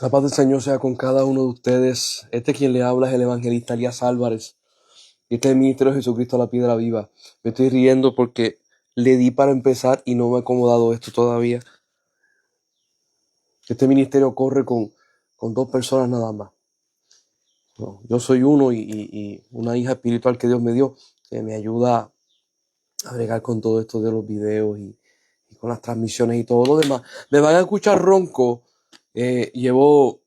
La paz del Señor sea con cada uno de ustedes. Quien le habla es el evangelista Elías Álvarez. Y este es el Ministerio de Jesucristo a la Piedra Viva. Me estoy riendo porque le di para empezar y no me ha acomodado esto todavía. Este ministerio corre con 2 personas nada más. No, yo soy uno y una hija espiritual que Dios me dio que me ayuda a bregar con todo esto de los videos y con las transmisiones y todo lo demás. Me van a escuchar ronco. Llevo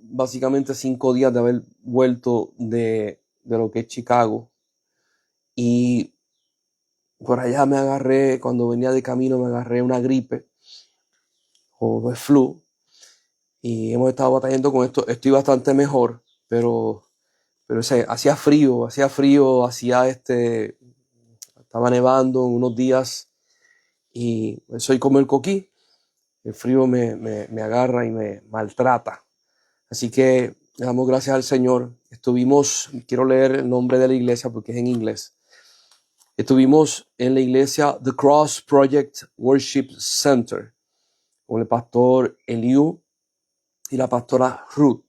básicamente 5 días de haber vuelto de lo que es Chicago. Y por allá cuando venía de camino me agarré una gripe o el flu. Y hemos estado batallando con esto. Estoy bastante mejor, pero hacía frío, estaba nevando unos días y soy como el coquí. El frío me agarra y me maltrata. Así que le damos gracias al Señor. Quiero leer el nombre de la iglesia porque es en inglés. Estuvimos en la iglesia The Cross Project Worship Center con el pastor Eliu y la pastora Ruth.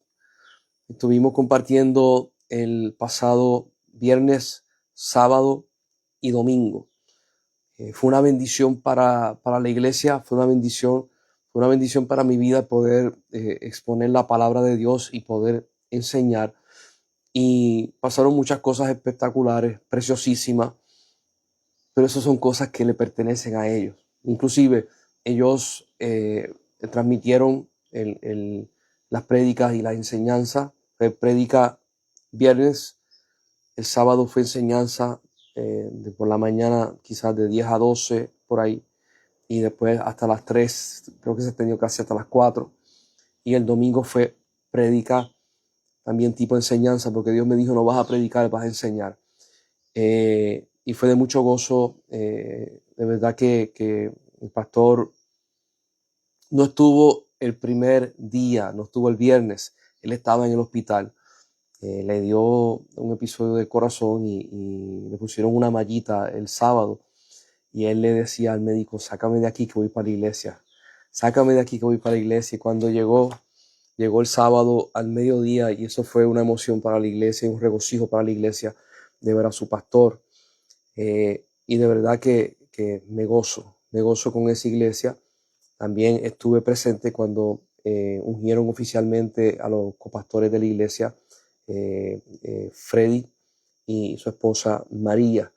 Estuvimos compartiendo el pasado viernes, sábado y domingo. Fue una bendición para la iglesia, fue una bendición para mi vida poder exponer la palabra de Dios y poder enseñar. Y pasaron muchas cosas espectaculares, preciosísimas, pero esas son cosas que le pertenecen a ellos. Inclusive ellos transmitieron las prédicas y la enseñanza. Fue prédica viernes, el sábado fue enseñanza por la mañana, quizás de 10 a 12 por ahí, y después hasta las 3, creo que se extendió casi hasta las 4, y el domingo fue prédica también tipo enseñanza, porque Dios me dijo: no vas a predicar, vas a enseñar. Y fue de mucho gozo. De verdad que el pastor no estuvo el primer día, no estuvo el viernes. Él estaba en el hospital. Le dio un episodio del corazón y le pusieron una mallita el sábado. Y él le decía al médico: sácame de aquí que voy para la iglesia. Sácame de aquí que voy para la iglesia. Y cuando llegó el sábado al mediodía, y eso fue una emoción para la iglesia, un regocijo para la iglesia de ver a su pastor. Y de verdad que me gozo con esa iglesia. También estuve presente cuando ungieron oficialmente a los copastores de la iglesia, Freddy y su esposa María.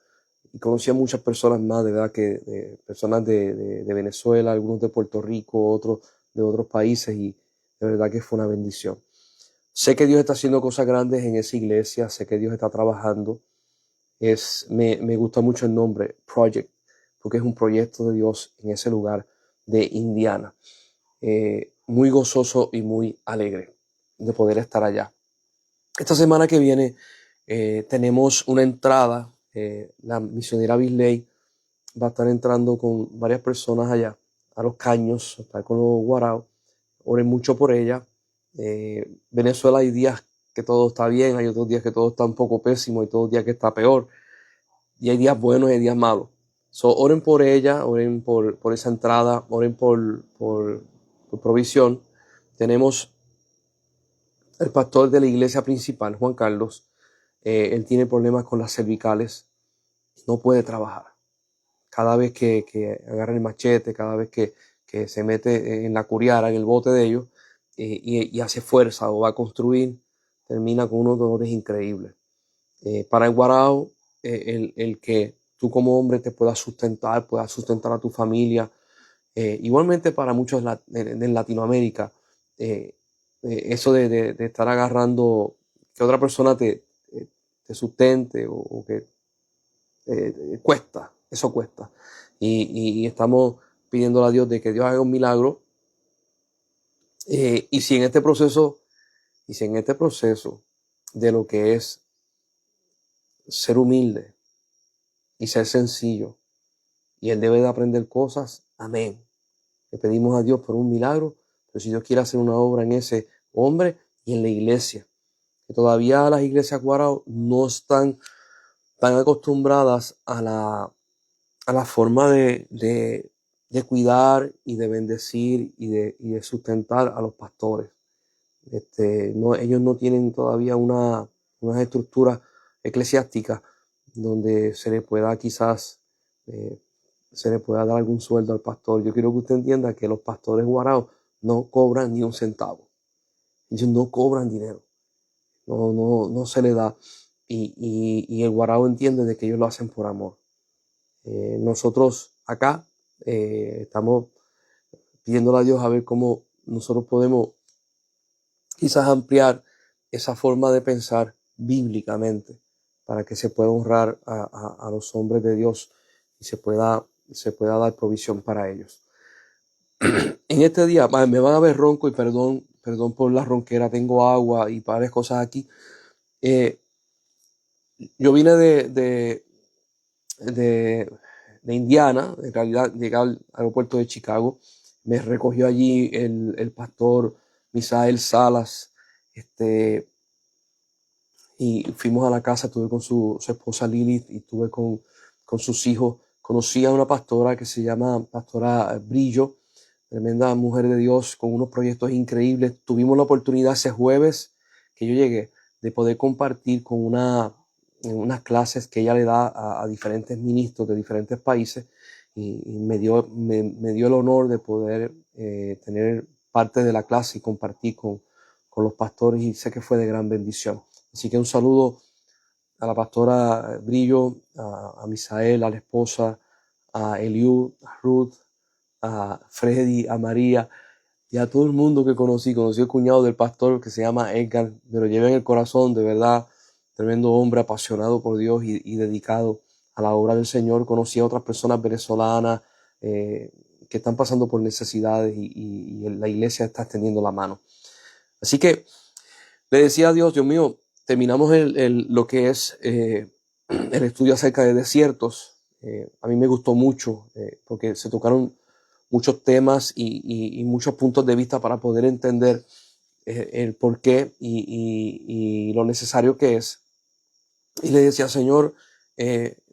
Y conocí a muchas personas más, de verdad que personas de Venezuela, algunos de Puerto Rico, otros de otros países, y de verdad que fue una bendición. Sé que Dios está haciendo cosas grandes en esa iglesia, sé que Dios está trabajando. Me gusta mucho el nombre Project, porque es un proyecto de Dios en ese lugar de Indiana. Muy gozoso y muy alegre de poder estar allá. Esta semana que viene tenemos una entrada. La misionera Bisley va a estar entrando con varias personas allá a Los Caños, a estar con los Guaraos. Oren mucho por ella. Venezuela hay días que todo está bien, hay otros días que todo está un poco pésimo, y otros días que está peor. Y hay días buenos y hay días malos. Oren por ella, oren por esa entrada, oren por provisión. Tenemos el pastor de la iglesia principal, Juan Carlos. Él tiene problemas con las cervicales, no puede trabajar. Cada vez que agarra el machete, cada vez que se mete en la curiara, en el bote de ellos, y hace fuerza o va a construir, termina con unos dolores increíbles. Para el Guarao, el que tú como hombre te puedas sustentar a tu familia, igualmente para muchos en Latinoamérica, eso de estar agarrando que otra persona te sustente o que cuesta, eso cuesta. Y estamos pidiéndole a Dios de que Dios haga un milagro. Y si en este proceso de lo que es ser humilde y ser sencillo, y él debe de aprender cosas, amén. Le pedimos a Dios por un milagro, pero si Dios quiere hacer una obra en ese hombre y en la iglesia, que todavía las iglesias Guarao no están tan acostumbradas a la forma de de cuidar y de bendecir y de sustentar a los pastores. Ellos no tienen todavía una estructura eclesiástica donde se le pueda quizás se le pueda dar algún sueldo al pastor. Yo quiero que usted entienda que los pastores guaraos no cobran ni un centavo. Ellos no cobran dinero. No se le da. Y el guarao entiende de que ellos lo hacen por amor. Nosotros acá estamos pidiéndole a Dios a ver cómo nosotros podemos quizás ampliar esa forma de pensar bíblicamente para que se pueda honrar a los hombres de Dios y se pueda dar provisión para ellos. En este día me van a ver ronco y perdón por la ronquera, tengo agua y varias cosas aquí. Yo vine de Indiana, en realidad llegué al aeropuerto de Chicago, me recogió allí el pastor Misael Salas, y fuimos a la casa, estuve con su esposa Lilith y estuve con sus hijos. Conocí a una pastora que se llama Pastora Brillo, tremenda mujer de Dios con unos proyectos increíbles. Tuvimos la oportunidad ese jueves que yo llegué de poder compartir con unas clases que ella le da a diferentes ministros de diferentes países y me dio el honor de poder tener parte de la clase y compartir con los pastores y sé que fue de gran bendición. Así que un saludo a la pastora Brillo, a Misael, a la esposa, a Eliú, a Ruth, a Freddy, a María y a todo el mundo que conocí. Conocí el cuñado del pastor que se llama Edgar, me lo llevé en el corazón, de verdad, tremendo hombre apasionado por Dios y dedicado a la obra del Señor. Conocí a otras personas venezolanas que están pasando por necesidades y la iglesia está extendiendo la mano. Así que le decía a Dios mío, terminamos lo que es el estudio acerca de desiertos. A mí me gustó mucho porque se tocaron muchos temas y muchos puntos de vista para poder entender el por qué y lo necesario que es. Y le decía, Señor,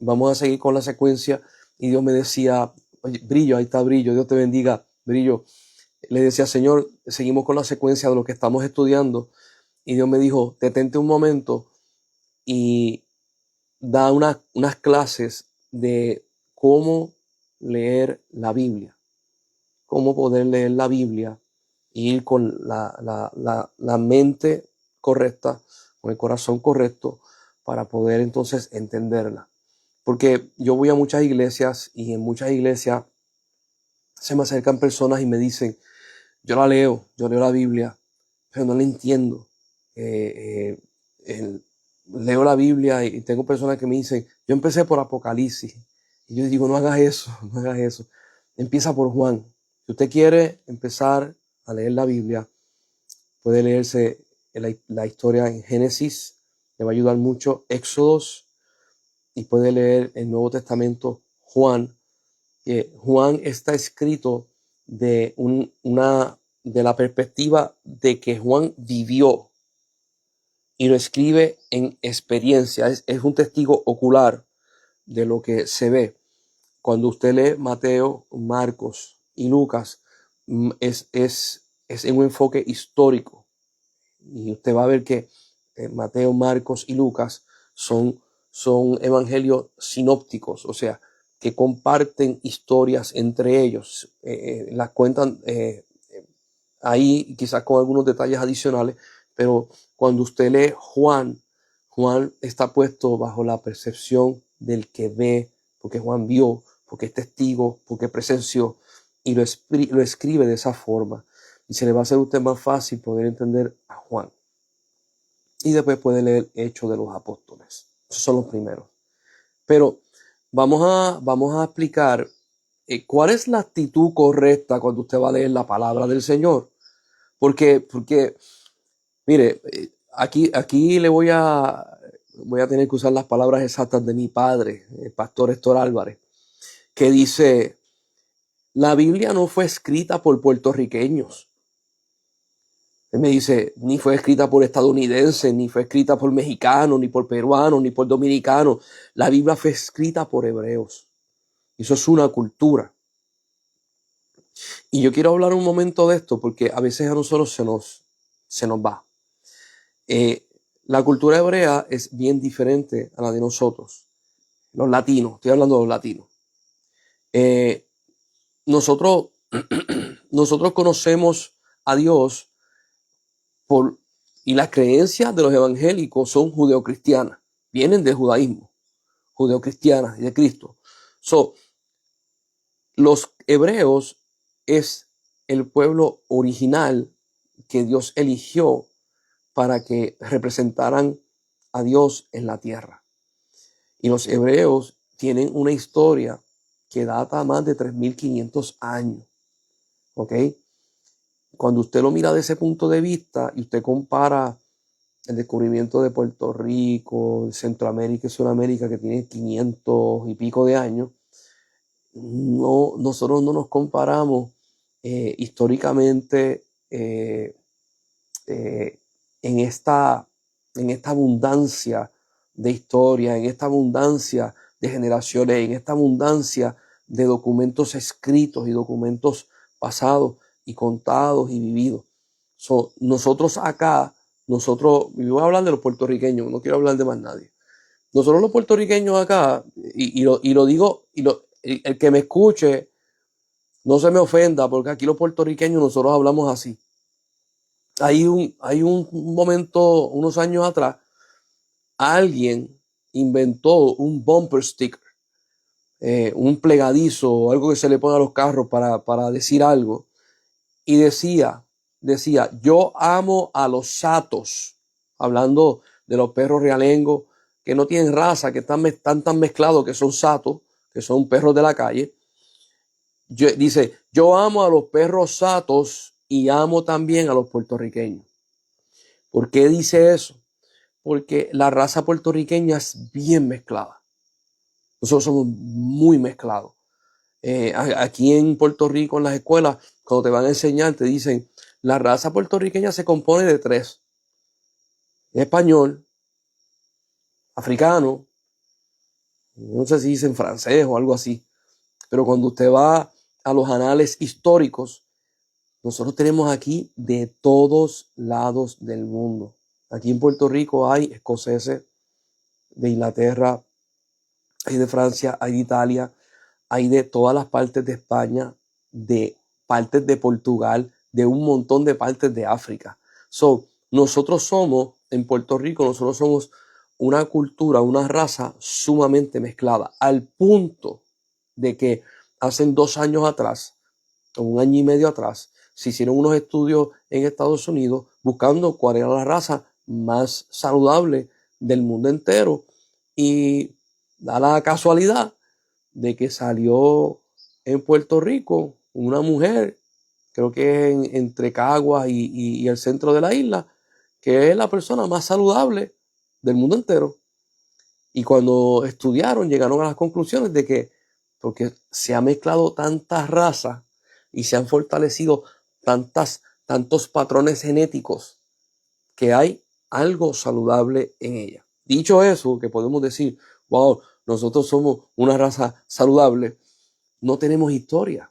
vamos a seguir con la secuencia. Y Dios me decía, oye, Brillo, ahí está Brillo, Dios te bendiga, Brillo. Le decía, Señor, seguimos con la secuencia de lo que estamos estudiando. Y Dios me dijo, detente un momento y da unas clases de cómo leer la Biblia, cómo poder leer la Biblia y ir con la mente correcta, con el corazón correcto para poder entonces entenderla. Porque yo voy a muchas iglesias y en muchas iglesias se me acercan personas y me dicen, yo leo la Biblia, pero no la entiendo. Leo la Biblia y tengo personas que me dicen, yo empecé por Apocalipsis. Y yo digo, no hagas eso, no hagas eso. Empieza por Juan. Si usted quiere empezar a leer la Biblia, puede leerse la historia en Génesis, le va a ayudar mucho, Éxodos, y puede leer el Nuevo Testamento, Juan. Juan está escrito de la perspectiva de que Juan vivió y lo escribe en experiencia, es un testigo ocular de lo que se ve. Cuando usted lee Mateo, Marcos y Lucas, es en un enfoque histórico. Y usted va a ver que Mateo, Marcos y Lucas son evangelios sinópticos, o sea, que comparten historias entre ellos. Las cuentan ahí quizás con algunos detalles adicionales, pero cuando usted lee Juan está puesto bajo la percepción del que ve, porque Juan vio, porque es testigo, porque presenció, y lo escribe de esa forma. Y se le va a hacer a usted más fácil poder entender a Juan. Y después puede leer Hechos de los Apóstoles. Esos son los primeros. Pero vamos a explicar cuál es la actitud correcta cuando usted va a leer la palabra del Señor. Porque mire, aquí le voy a tener que usar las palabras exactas de mi padre, el pastor Héctor Álvarez, que dice, la Biblia no fue escrita por puertorriqueños. Él me dice, ni fue escrita por estadounidenses, ni fue escrita por mexicanos, ni por peruanos, ni por dominicanos. La Biblia fue escrita por hebreos. Eso es una cultura. Y yo quiero hablar un momento de esto porque a veces a nosotros se nos va. La cultura hebrea es bien diferente a la de nosotros, los latinos, estoy hablando de los latinos. Eh, nosotros, nosotros conocemos a Dios por, y las creencias de los evangélicos son judeocristianas, vienen del judaísmo, judeocristianas y de Cristo. So, los hebreos es el pueblo original que Dios eligió para que representaran a Dios en la tierra. Y los hebreos tienen una historia que data más de 3.500 años. ¿Ok? Cuando usted lo mira de ese punto de vista y usted compara el descubrimiento de Puerto Rico, Centroamérica y Sudamérica, que tiene 500 y pico de años, nosotros no nos comparamos históricamente en esta abundancia de historia, en esta abundancia de generaciones, en esta abundancia de documentos escritos y documentos pasados y contados y vividos. Nosotros acá, yo voy a hablar de los puertorriqueños, no quiero hablar de más nadie. Nosotros los puertorriqueños acá, y lo digo, el que me escuche, no se me ofenda, porque aquí los puertorriqueños nosotros hablamos así. Hay un momento, unos años atrás, alguien inventó un bumper sticker, un plegadizo, algo que se le pone a los carros para decir algo, y decía, yo amo a los satos, hablando de los perros realengos que no tienen raza, que están tan mezclados que son satos, que son perros de la calle. Dice, yo amo a los perros satos y amo también a los puertorriqueños. ¿Por qué dice eso? Porque la raza puertorriqueña es bien mezclada. Nosotros somos muy mezclados. Aquí en Puerto Rico, en las escuelas, cuando te van a enseñar, te dicen, la raza puertorriqueña se compone de 3. Español, africano, no sé si dicen francés o algo así. Pero cuando usted va a los anales históricos, nosotros tenemos aquí de todos lados del mundo. Aquí en Puerto Rico hay escoceses, de Inglaterra, hay de Francia, hay de Italia, hay de todas las partes de España, de partes de Portugal, de un montón de partes de África. Nosotros somos, en Puerto Rico, nosotros somos una cultura, una raza sumamente mezclada, al punto de que hace 2 años atrás, o 1 año y medio atrás, se hicieron unos estudios en Estados Unidos buscando cuál era la raza más saludable del mundo entero. Y da la casualidad de que salió en Puerto Rico una mujer, creo que entre Caguas y el centro de la isla, que es la persona más saludable del mundo entero. Y cuando estudiaron, llegaron a las conclusiones de que, porque se ha mezclado tantas razas y se han fortalecido tantos patrones genéticos, que hay algo saludable en ella. Dicho eso, que podemos decir, wow, nosotros somos una raza saludable, no tenemos historia.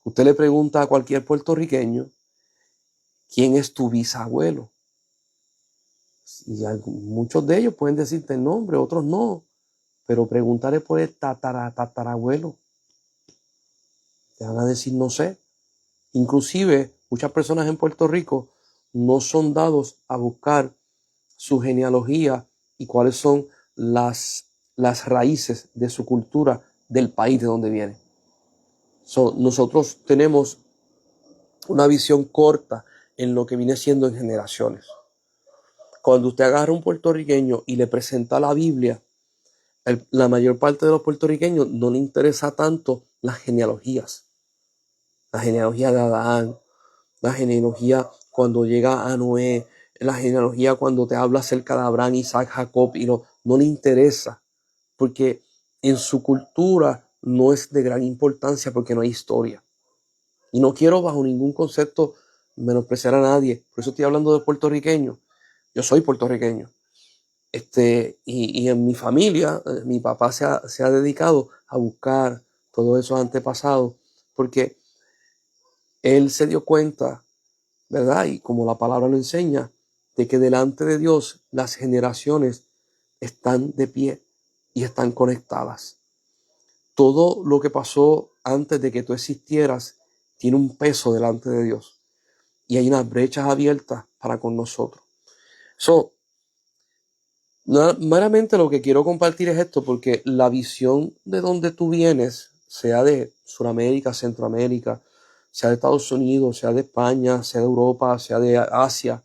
Usted le pregunta a cualquier puertorriqueño, ¿quién es tu bisabuelo? Y muchos de ellos pueden decirte el nombre, otros no, pero pregúntale por el tatarabuelo. Te van a decir no sé. Inclusive muchas personas en Puerto Rico no son dados a buscar su genealogía y cuáles son las raíces de su cultura del país de donde viene. Nosotros tenemos una visión corta en lo que viene siendo en generaciones. Cuando usted agarra a un puertorriqueño y le presenta la Biblia, la mayor parte de los puertorriqueños no le interesa tanto las genealogías. La genealogía de Adán, la genealogía cuando llega a Noé, la genealogía cuando te habla acerca de Abraham, Isaac, Jacob, y no le interesa, porque en su cultura no es de gran importancia porque no hay historia. Y no quiero bajo ningún concepto menospreciar a nadie, por eso estoy hablando de puertorriqueño. Yo soy puertorriqueño. Y en mi familia, mi papá se ha dedicado a buscar todos esos antepasados, porque él se dio cuenta, ¿verdad? Y como la palabra lo enseña, de que delante de Dios las generaciones están de pie y están conectadas. Todo lo que pasó antes de que tú existieras tiene un peso delante de Dios. Y hay unas brechas abiertas para con nosotros. Meramente lo que quiero compartir es esto, porque la visión de donde tú vienes, sea de Sudamérica, Centroamérica, sea de Estados Unidos, sea de España, sea de Europa, sea de Asia,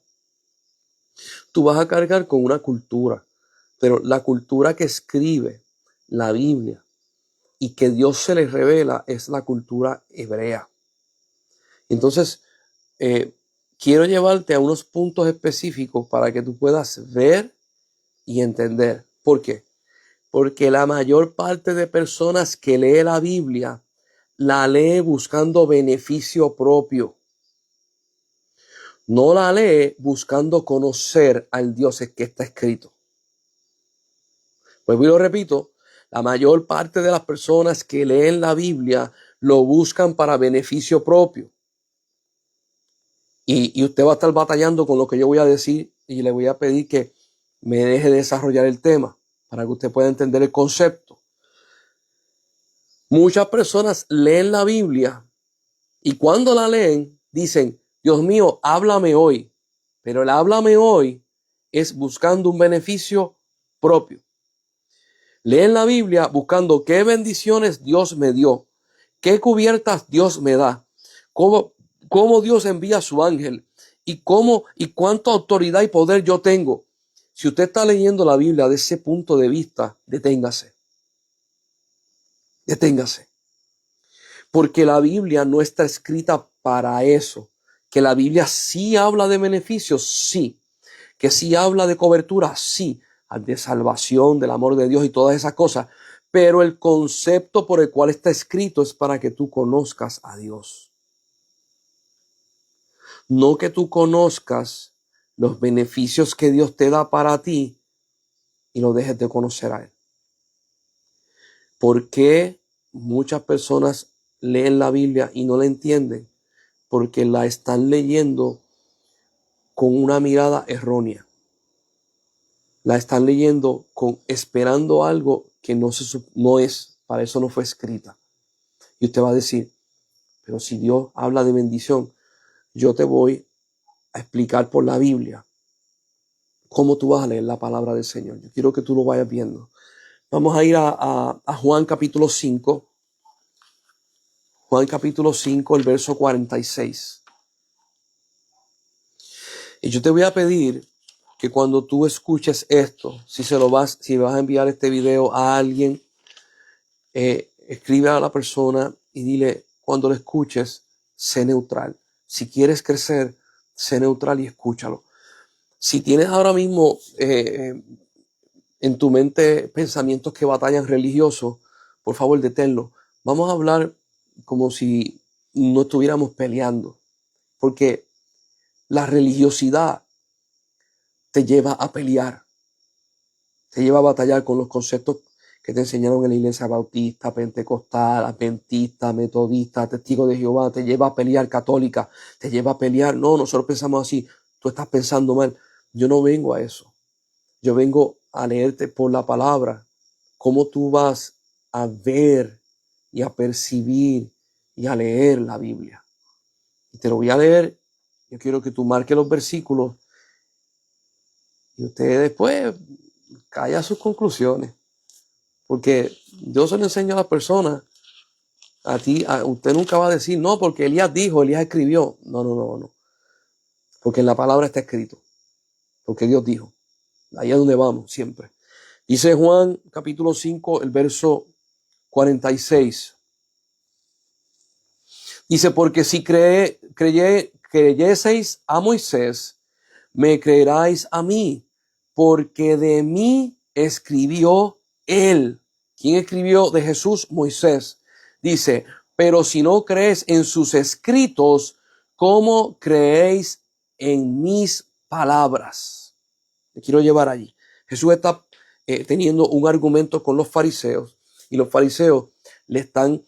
tú vas a cargar con una cultura, pero la cultura que escribe la Biblia y que Dios se les revela es la cultura hebrea. Entonces, quiero llevarte a unos puntos específicos para que tú puedas ver y entender. ¿Por qué? Porque la mayor parte de personas que lee la Biblia la lee buscando beneficio propio. No la lee buscando conocer al Dios que está escrito. Pues lo repito, la mayor parte de las personas que leen la Biblia lo buscan para beneficio propio. Y usted va a estar batallando con lo que yo voy a decir y le voy a pedir que me deje desarrollar el tema para que usted pueda entender el concepto. Muchas personas leen la Biblia y cuando la leen dicen, Dios mío, háblame hoy. Pero el háblame hoy es buscando un beneficio propio. Leen la Biblia buscando qué bendiciones Dios me dio, qué cubiertas Dios me da, cómo Dios envía a su ángel y cuánta autoridad y poder yo tengo. Si usted está leyendo la Biblia de ese punto de vista, deténgase. Deténgase. Porque la Biblia no está escrita para eso. Que la Biblia sí habla de beneficios, sí. Que sí habla de cobertura, sí. De salvación, del amor de Dios y todas esas cosas. Pero el concepto por el cual está escrito es para que tú conozcas a Dios. No que tú conozcas los beneficios que Dios te da para ti y lo dejes de conocer a Él. ¿Por qué muchas personas leen la Biblia y no la entienden? Porque la están leyendo con una mirada errónea. La están leyendo esperando algo que no es, para eso no fue escrita. Y usted va a decir, pero si Dios habla de bendición, yo te voy a explicar por la Biblia cómo tú vas a leer la palabra del Señor. Yo quiero que tú lo vayas viendo. Vamos a ir a Juan capítulo 5. Juan capítulo 5, el verso 46. Y yo te voy a pedir que cuando tú escuches esto, si vas a enviar este video a alguien, escribe a la persona y dile, cuando lo escuches, sé neutral. Si quieres crecer, sé neutral y escúchalo. Si tienes ahora mismo en tu mente pensamientos que batallan religiosos, por favor, deténlo. Vamos a hablar como si no estuviéramos peleando. Porque la religiosidad te lleva a pelear. Te lleva a batallar con los conceptos que te enseñaron en la iglesia bautista, pentecostal, adventista, metodista, testigo de Jehová. Te lleva a pelear católica. Te lleva a pelear. No, nosotros pensamos así. Tú estás pensando mal. Yo no vengo a eso. Yo vengo a leerte por la palabra cómo tú vas a ver y a percibir y a leer la Biblia. Y te lo voy a leer. Yo quiero que tú marques los versículos y usted después calla sus conclusiones. Porque yo se lo enseño a las personas. Usted nunca va a decir, no, porque Elías dijo, Elías escribió. No. Porque en la palabra está escrito. Porque Dios dijo. Ahí es donde vamos siempre. Dice Juan capítulo 5, el verso 46. Dice, porque si creyeseis a Moisés, me creeráis a mí, porque de mí escribió él. ¿Quién escribió de Jesús? Moisés. Dice, pero si no crees en sus escritos, ¿cómo creéis en mis palabras? Me quiero llevar allí. Jesús está teniendo un argumento con los fariseos y los fariseos le están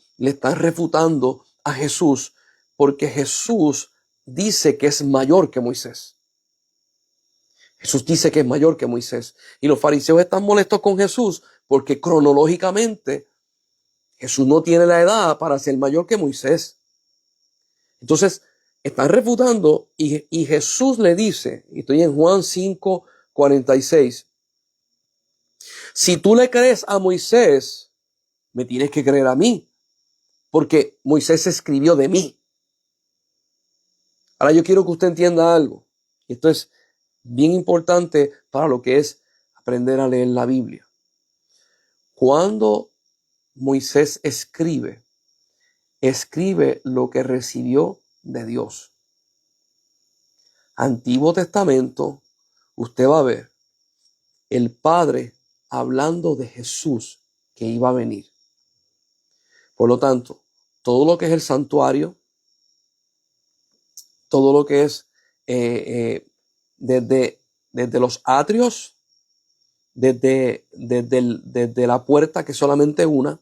refutando a Jesús porque Jesús dice que es mayor que Moisés. Jesús dice que es mayor que Moisés. Y los fariseos están molestos con Jesús porque cronológicamente Jesús no tiene la edad para ser mayor que Moisés. Entonces, están refutando y Jesús le dice, y estoy en Juan 5:46, si tú le crees a Moisés, me tienes que creer a mí, porque Moisés escribió de mí. Ahora yo quiero que usted entienda algo. Y esto es bien importante para lo que es aprender a leer la Biblia. Cuando Moisés escribe lo que recibió de Dios. Antiguo Testamento, usted va a ver el Padre hablando de Jesús que iba a venir. Por lo tanto, todo lo que es el santuario, todo lo que es desde los atrios, desde la puerta, que es solamente una,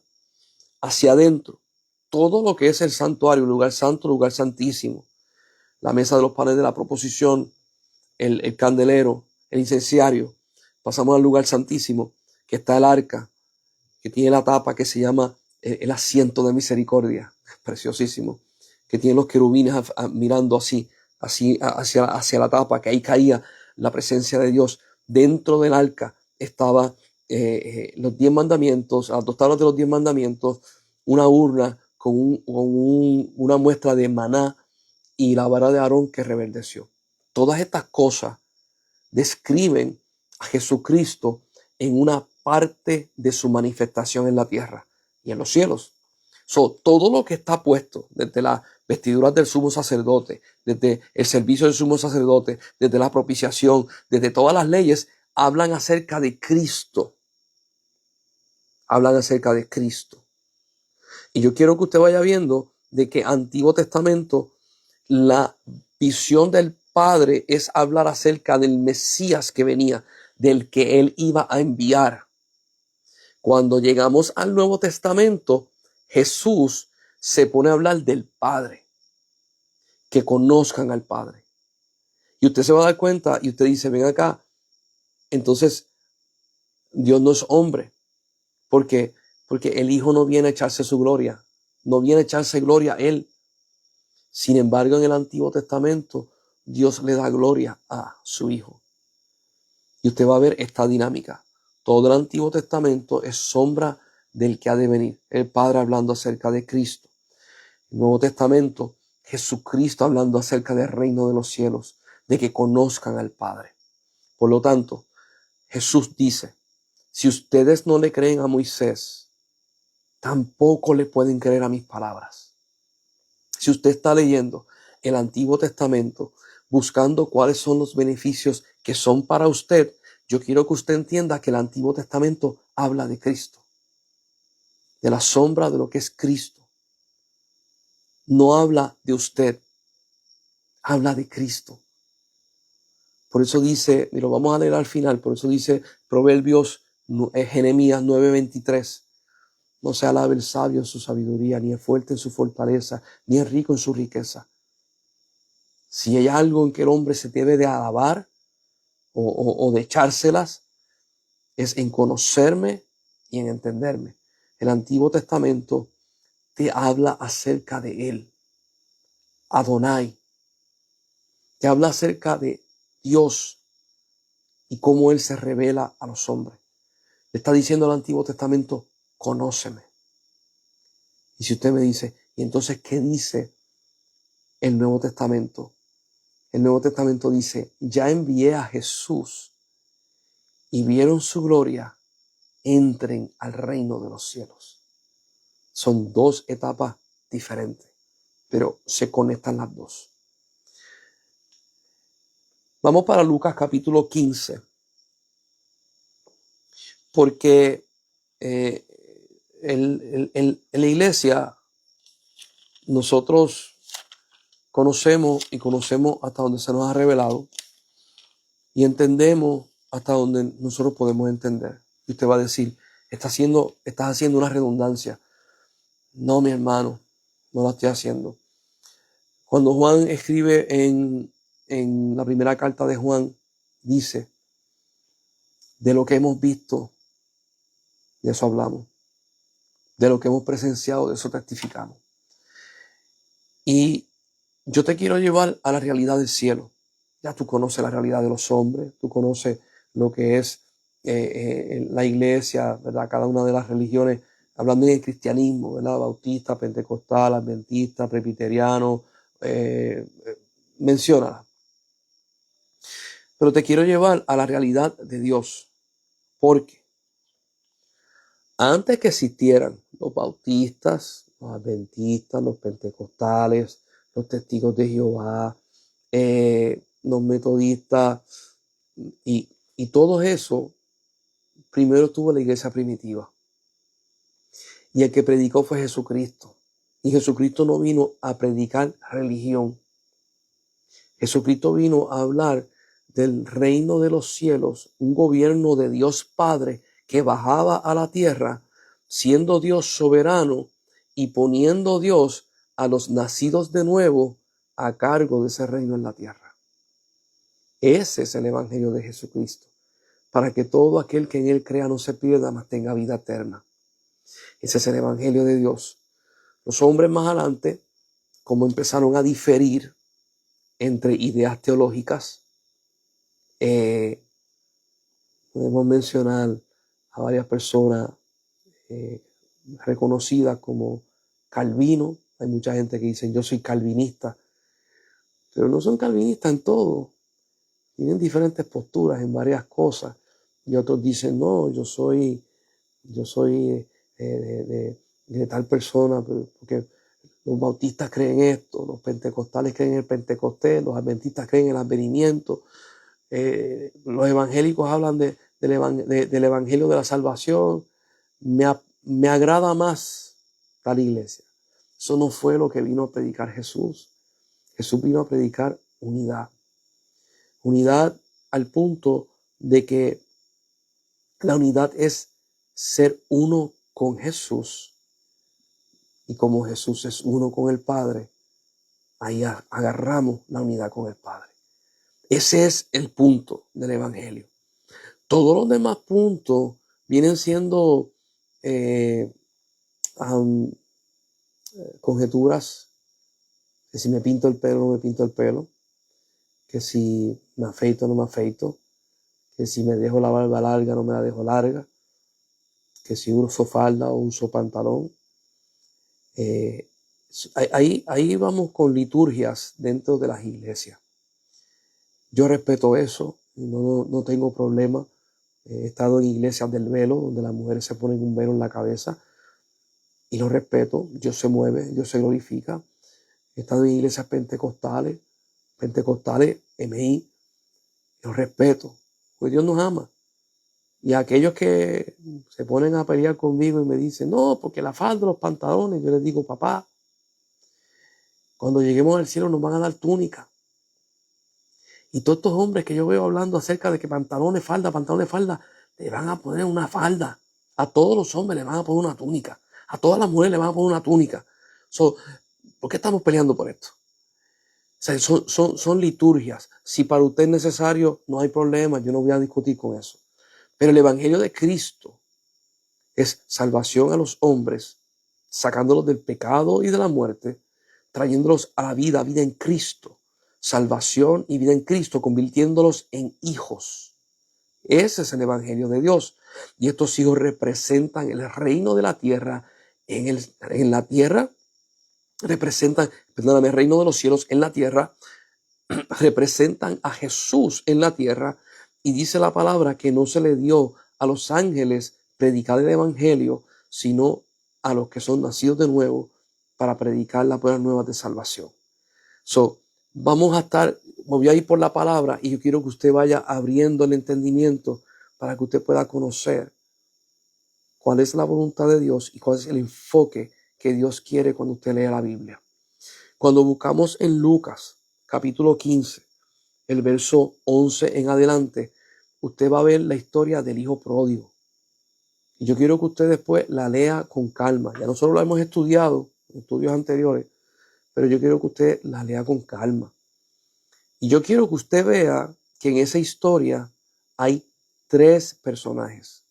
hacia adentro, todo lo que es el santuario, lugar santo, lugar santísimo, la mesa de los panes de la proposición, el candelero, el incenciario, pasamos al lugar santísimo, que está el arca, que tiene la tapa que se llama el asiento de misericordia, preciosísimo, que tiene los querubines mirando así hacia la tapa, que ahí caía la presencia de Dios. Dentro del arca estaba los 10 mandamientos, las 2 tablas de los 10 mandamientos, una urna con una muestra de maná y la vara de Aarón que reverdeció. Todas estas cosas describen a Jesucristo en una parte de su manifestación en la tierra y en los cielos. Todo lo que está puesto, desde las vestiduras del sumo sacerdote, desde el servicio del sumo sacerdote, desde la propiciación, desde todas las leyes, hablan acerca de Cristo. Hablan acerca de Cristo. Y yo quiero que usted vaya viendo de que Antiguo Testamento, la visión del Padre es hablar acerca del Mesías que venía, del que Él iba a enviar. Cuando llegamos al Nuevo Testamento, Jesús se pone a hablar del Padre, que conozcan al Padre. Y usted se va a dar cuenta y usted dice, ven acá, entonces Dios no es hombre. ¿Por qué? Porque el Hijo no viene a echarse su gloria, no viene a echarse gloria a Él. Sin embargo, en el Antiguo Testamento, Dios le da gloria a su Hijo. Y usted va a ver esta dinámica. Todo el Antiguo Testamento es sombra del que ha de venir. El Padre hablando acerca de Cristo. El Nuevo Testamento, Jesucristo hablando acerca del reino de los cielos, de que conozcan al Padre. Por lo tanto, Jesús dice, si ustedes no le creen a Moisés, tampoco le pueden creer a mis palabras. Si usted está leyendo el Antiguo Testamento, buscando cuáles son los beneficios que son para usted, yo quiero que usted entienda que el Antiguo Testamento habla de Cristo, de la sombra de lo que es Cristo. No habla de usted, habla de Cristo. Por eso dice, y lo vamos a leer al final, por eso dice Proverbios, Jeremías 9:23, no se alabe el sabio en su sabiduría, ni el fuerte en su fortaleza, ni el rico en su riqueza. Si hay algo en que el hombre se debe de alabar o de echárselas, es en conocerme y en entenderme. El Antiguo Testamento te habla acerca de Él, Adonai. Te habla acerca de Dios y cómo Él se revela a los hombres. Le está diciendo al Antiguo Testamento, conóceme. Y si usted me dice, ¿y entonces qué dice el Nuevo Testamento? El Nuevo Testamento dice, ya envié a Jesús y vieron su gloria, entren al reino de los cielos. Son 2 etapas diferentes, pero se conectan las 2. Vamos para Lucas capítulo 15, porque en la iglesia nosotros conocemos hasta donde se nos ha revelado y entendemos hasta donde nosotros podemos entender. Y usted va a decir, estás haciendo una redundancia. No, mi hermano, no la estoy haciendo. Cuando Juan escribe en la primera carta de Juan, dice, de lo que hemos visto, de eso hablamos. De lo que hemos presenciado, de eso testificamos. Y yo te quiero llevar a la realidad del cielo. Ya tú conoces la realidad de los hombres, tú conoces lo que es la iglesia, ¿verdad? Cada una de las religiones, hablando en el cristianismo, ¿verdad? Bautista, pentecostal, adventista, presbiteriano, menciónala. Pero te quiero llevar a la realidad de Dios, porque antes que existieran los bautistas, los adventistas, los pentecostales, los testigos de Jehová, los metodistas y todo eso, primero estuvo la iglesia primitiva. Y el que predicó fue Jesucristo. Y Jesucristo no vino a predicar religión. Jesucristo vino a hablar del reino de los cielos, un gobierno de Dios Padre que bajaba a la tierra, siendo Dios soberano y poniendo Dios a los nacidos de nuevo a cargo de ese reino en la tierra. Ese es el evangelio de Jesucristo, para que todo aquel que en él crea no se pierda, mas tenga vida eterna. Ese es el evangelio de Dios. Los hombres más adelante, como empezaron a diferir entre ideas teológicas, podemos mencionar a varias personas reconocidas como Calvino. Hay mucha gente que dice yo soy calvinista, pero no son calvinistas en todo. Tienen diferentes posturas en varias cosas. Y otros dicen no, yo soy de tal persona, porque los bautistas creen esto, los pentecostales creen en el Pentecostés, los adventistas creen en el advenimiento. Los evangélicos hablan del evangelio de la salvación. Me agrada más tal iglesia. Eso no fue lo que vino a predicar Jesús. Jesús vino a predicar unidad. Unidad al punto de que la unidad es ser uno con Jesús. Y como Jesús es uno con el Padre, ahí agarramos la unidad con el Padre. Ese es el punto del evangelio. Todos los demás puntos vienen siendo conjeturas, que si me pinto el pelo o no me pinto el pelo, que si me afeito o no me afeito, que si me dejo la barba larga o no me la dejo larga, que si uso falda o uso pantalón. Ahí vamos con liturgias dentro de las iglesias. Yo respeto eso, no tengo problema. He estado en iglesias del velo, donde las mujeres se ponen un velo en la cabeza, y lo respeto. Dios se mueve, Dios se glorifica. He estado en iglesias pentecostales, MI, lo respeto, porque Dios nos ama. Y aquellos que se ponen a pelear conmigo y me dicen, no, porque la falda, los pantalones, yo les digo, papá, cuando lleguemos al cielo nos van a dar túnica. Y todos estos hombres que yo veo hablando acerca de que pantalones, falda, le van a poner una falda. A todos los hombres le van a poner una túnica. A todas las mujeres le van a poner una túnica. ¿Por qué estamos peleando por esto? O sea, son liturgias. Si para usted es necesario, no hay problema. Yo no voy a discutir con eso. Pero el evangelio de Cristo es salvación a los hombres, sacándolos del pecado y de la muerte, trayéndolos a la vida en Cristo. Salvación y vida en Cristo, convirtiéndolos en hijos. Ese es el evangelio de Dios. Y estos hijos representan el reino de la tierra. En la tierra representan, el reino de los cielos en la tierra, representan a Jesús en la tierra. Y dice la palabra que no se le dio a los ángeles predicar el evangelio, sino a los que son nacidos de nuevo para predicar las buenas nuevas de salvación. Voy a ir por la palabra y yo quiero que usted vaya abriendo el entendimiento para que usted pueda conocer cuál es la voluntad de Dios y cuál es el enfoque que Dios quiere cuando usted lea la Biblia. Cuando buscamos en Lucas, capítulo 15, el verso 11 en adelante, usted va a ver la historia del hijo pródigo. Y yo quiero que usted después la lea con calma. Ya nosotros lo hemos estudiado en estudios anteriores, pero yo quiero que usted la lea con calma. Y yo quiero que usted vea que en esa historia hay tres personajes.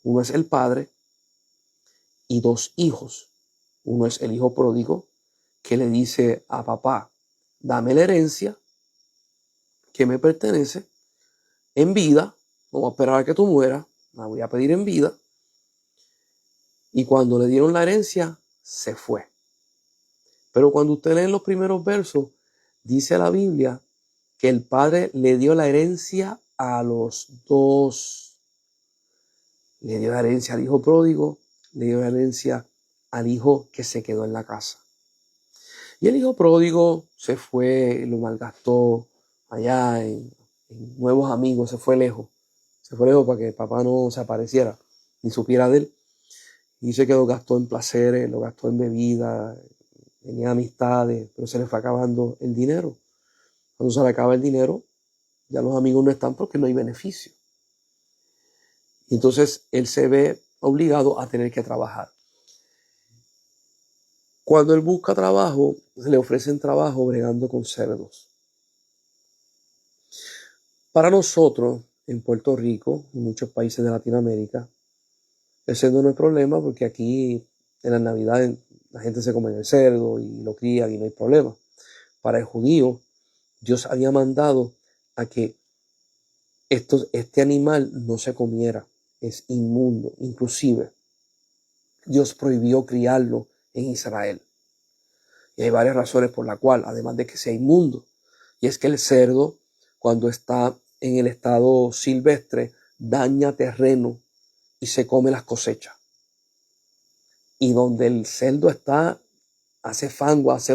Uno es el padre y dos hijos. Uno es el hijo pródigo que le dice a papá, dame la herencia que me pertenece en vida, no voy a esperar a que tú mueras, la voy a pedir en vida. Y cuando le dieron la herencia, se fue. Pero cuando usted lee en los primeros versos, dice la Biblia que el padre le dio la herencia a los dos. Le dio la herencia al hijo pródigo, le dio la herencia al hijo que se quedó en la casa. Y el hijo pródigo se fue, lo malgastó allá en nuevos amigos, se fue lejos. Se fue lejos para que papá no se apareciera ni supiera de él. Y se quedó, gastó en placeres, lo gastó en bebidas, tenía amistades, pero se le fue acabando el dinero. Cuando se le acaba el dinero, ya los amigos no están porque no hay beneficio. Y entonces él se ve obligado a tener que trabajar. Cuando él busca trabajo, se le ofrecen trabajo bregando con cerdos. Para nosotros, en Puerto Rico, en muchos países de Latinoamérica, el cerdo no es problema porque aquí en las Navidades la gente se come el cerdo y lo cría y no hay problema. Para el judío, Dios había mandado a que este animal no se comiera, es inmundo. Inclusive, Dios prohibió criarlo en Israel. Y hay varias razones por la cual, además de que sea inmundo. Y es que el cerdo, cuando está en el estado silvestre, daña terreno y se come las cosechas. Y donde el cerdo está, hace fango, hace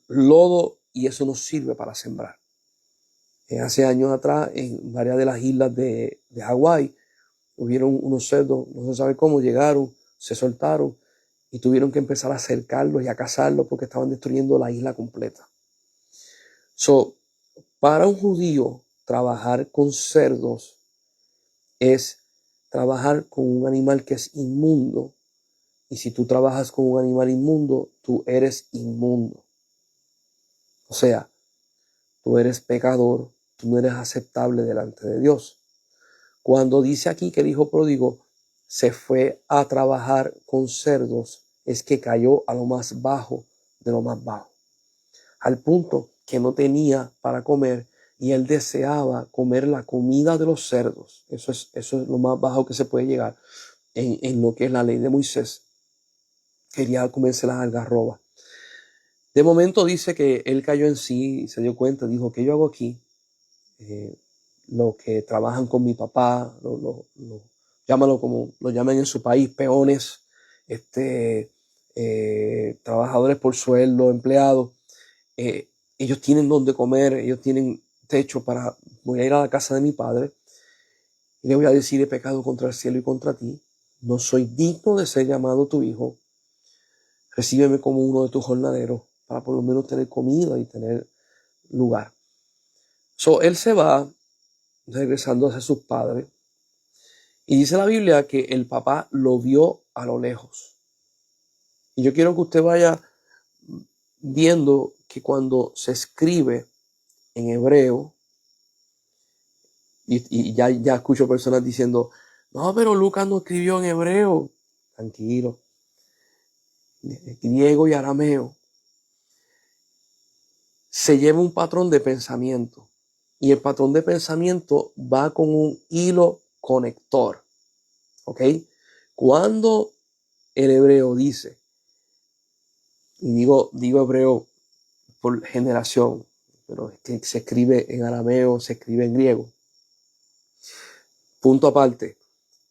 lodo y eso no sirve para sembrar. Hace años atrás, en varias de las islas de Hawái, hubieron unos cerdos, no se sabe cómo, llegaron, se soltaron y tuvieron que empezar a cercarlos y a cazarlos porque estaban destruyendo la isla completa. Para un judío, trabajar con cerdos es trabajar con un animal que es inmundo. Y si tú trabajas con un animal inmundo, tú eres inmundo. O sea, tú eres pecador, tú no eres aceptable delante de Dios. Cuando dice aquí que el hijo pródigo se fue a trabajar con cerdos, es que cayó a lo más bajo de lo más bajo. Al punto que no tenía para comer y él deseaba comer la comida de los cerdos. Eso es lo más bajo que se puede llegar en lo que es la ley de Moisés. Quería comerse las algarrobas. De momento dice que él cayó en sí y se dio cuenta, dijo, ¿qué yo hago aquí? Los que trabajan con mi papá, llámalo como lo llaman en su país, peones, trabajadores por sueldo, empleados, ellos tienen donde comer, ellos tienen techo voy a ir a la casa de mi padre y le voy a decir, he pecado contra el cielo y contra ti, no soy digno de ser llamado tu hijo, recíbeme como uno de tus jornaleros para por lo menos tener comida y tener lugar. Él se va regresando hacia sus padres y dice la Biblia que el papá lo vio a lo lejos. Y yo quiero que usted vaya viendo que cuando se escribe en hebreo, y ya escucho personas diciendo, no, pero Lucas no escribió en hebreo. Tranquilo. Griego y arameo. Se lleva un patrón de pensamiento. Y el patrón de pensamiento va con un hilo conector. ¿Ok? Cuando el hebreo dice, y digo hebreo por generación, pero es que se escribe en arameo, se escribe en griego. Punto aparte,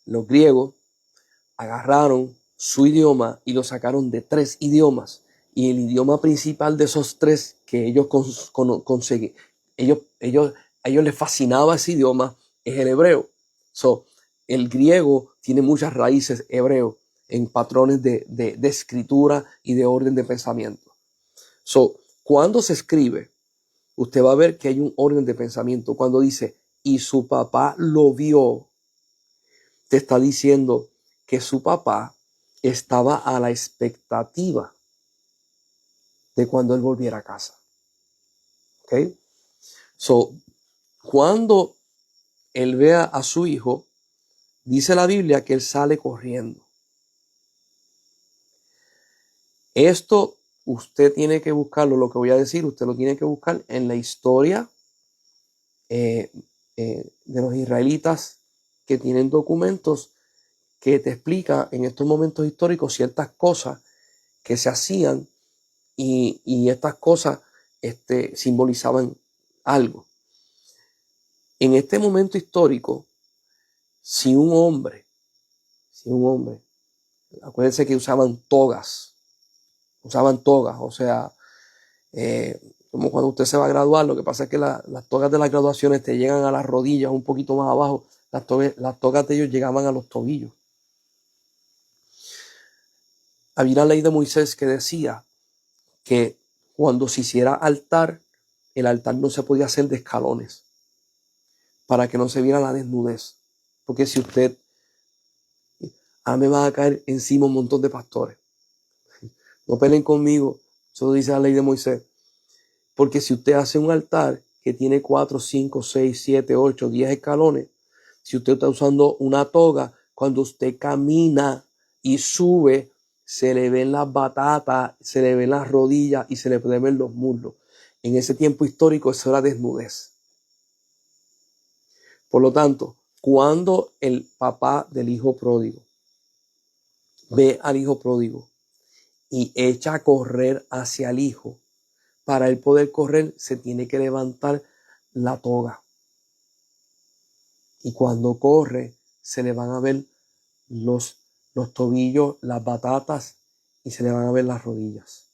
los griegos agarraron su idioma y lo sacaron de 3 idiomas. Y el idioma principal de esos 3 que ellos conseguían, ellos les fascinaba ese idioma, es el hebreo. El griego tiene muchas raíces hebreo en patrones de escritura y de orden de pensamiento. Cuando se escribe, usted va a ver que hay un orden de pensamiento. Cuando dice, y su papá lo vio, te está diciendo que su papá estaba a la expectativa de cuando él volviera a casa. ¿Ok? So, cuando él vea a su hijo, dice la Biblia que él sale corriendo. Esto usted tiene que buscarlo, lo que voy a decir, usted lo tiene que buscar en la historia de los israelitas que tienen documentos que te explica en estos momentos históricos ciertas cosas que se hacían y estas cosas simbolizaban algo. En este momento histórico, si un hombre, acuérdense que usaban togas, o sea, como cuando usted se va a graduar, lo que pasa es que las togas de las graduaciones te llegan a las rodillas, un poquito más abajo, las togas de ellos llegaban a los tobillos. Había una ley de Moisés que decía que cuando se hiciera altar, el altar no se podía hacer de escalones, para que no se viera la desnudez. Porque si usted, me va a caer encima un montón de pastores. No peleen conmigo, eso dice la ley de Moisés. Porque si usted hace un altar que tiene 4, 5, 6, 7, 8, 10 escalones, si usted está usando una toga, cuando usted camina y sube, se le ven las batatas, se le ven las rodillas y se le pueden ver los muslos. En ese tiempo histórico eso era desnudez. Por lo tanto, cuando el papá del hijo pródigo ve al hijo pródigo y echa a correr hacia el hijo, para él poder correr se tiene que levantar la toga. Y cuando corre se le van a ver los tobillos, las batatas y se le van a ver las rodillas.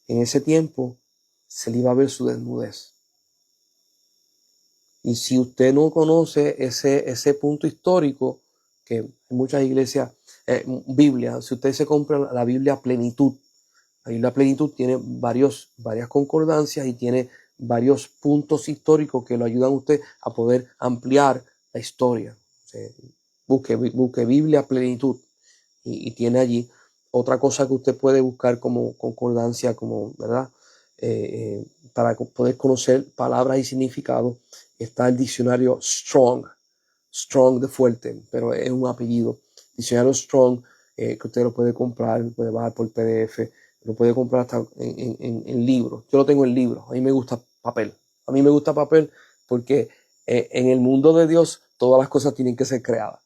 En ese tiempo se le iba a ver su desnudez. Y si usted no conoce ese punto histórico, que en muchas iglesias, Biblia, si usted se compra la Biblia Plenitud, la Biblia Plenitud tiene varias concordancias y tiene varios puntos históricos que lo ayudan a usted a poder ampliar la historia. O sea, busque Biblia Plenitud y tiene allí otra cosa que usted puede buscar como concordancia, como, ¿verdad? Para poder conocer palabras y significados. Está el diccionario Strong de fuerte, pero es un apellido. Diccionario Strong, que usted lo puede comprar, puede bajar por PDF, lo puede comprar hasta en libros. Yo lo tengo en libros, a mí me gusta papel. A mí me gusta papel porque en el mundo de Dios todas las cosas tienen que ser creadas.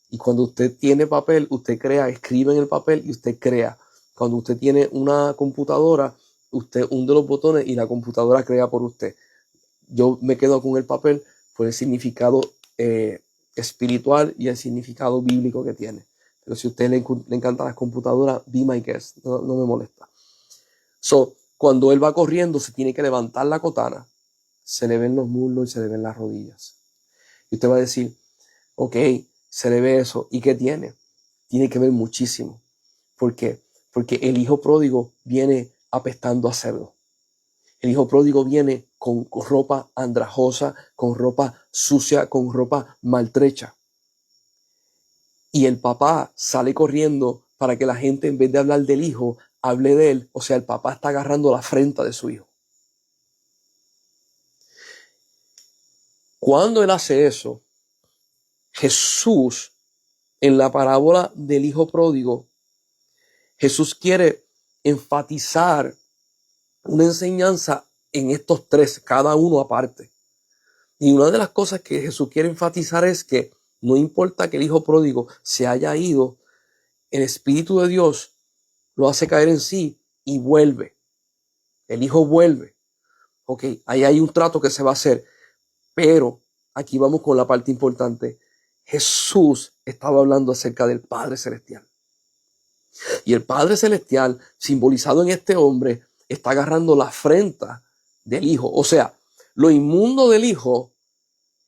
Y cuando usted tiene papel, usted crea, escribe en el papel y usted crea. Cuando usted tiene una computadora, usted hunde los botones y la computadora crea por usted. Yo me quedo con el papel por el significado espiritual y el significado bíblico que tiene. Pero si a usted le encantan las computadoras, be my guest, no me molesta. So, cuando él va corriendo, se tiene que levantar la cotana, se le ven los muslos y se le ven las rodillas. Y usted va a decir, ok, se le ve eso, ¿y qué tiene? Tiene que ver muchísimo. ¿Por qué? Porque el hijo pródigo viene apestando a cerdo. El hijo pródigo viene con ropa andrajosa, con ropa sucia, con ropa maltrecha. Y el papá sale corriendo para que la gente, en vez de hablar del hijo, hable de él. O sea, el papá está agarrando la afrenta de su hijo. Cuando él hace eso, Jesús, en la parábola del hijo pródigo, Jesús quiere enfatizar una enseñanza en estos tres, cada uno aparte. Y una de las cosas que Jesús quiere enfatizar es que no importa que el hijo pródigo se haya ido, el Espíritu de Dios lo hace caer en sí y vuelve. El hijo vuelve. Ok, ahí hay un trato que se va a hacer. Pero aquí vamos con la parte importante. Jesús estaba hablando acerca del Padre Celestial. Y el Padre Celestial, simbolizado en este hombre, está agarrando la afrenta del hijo. O sea, lo inmundo del hijo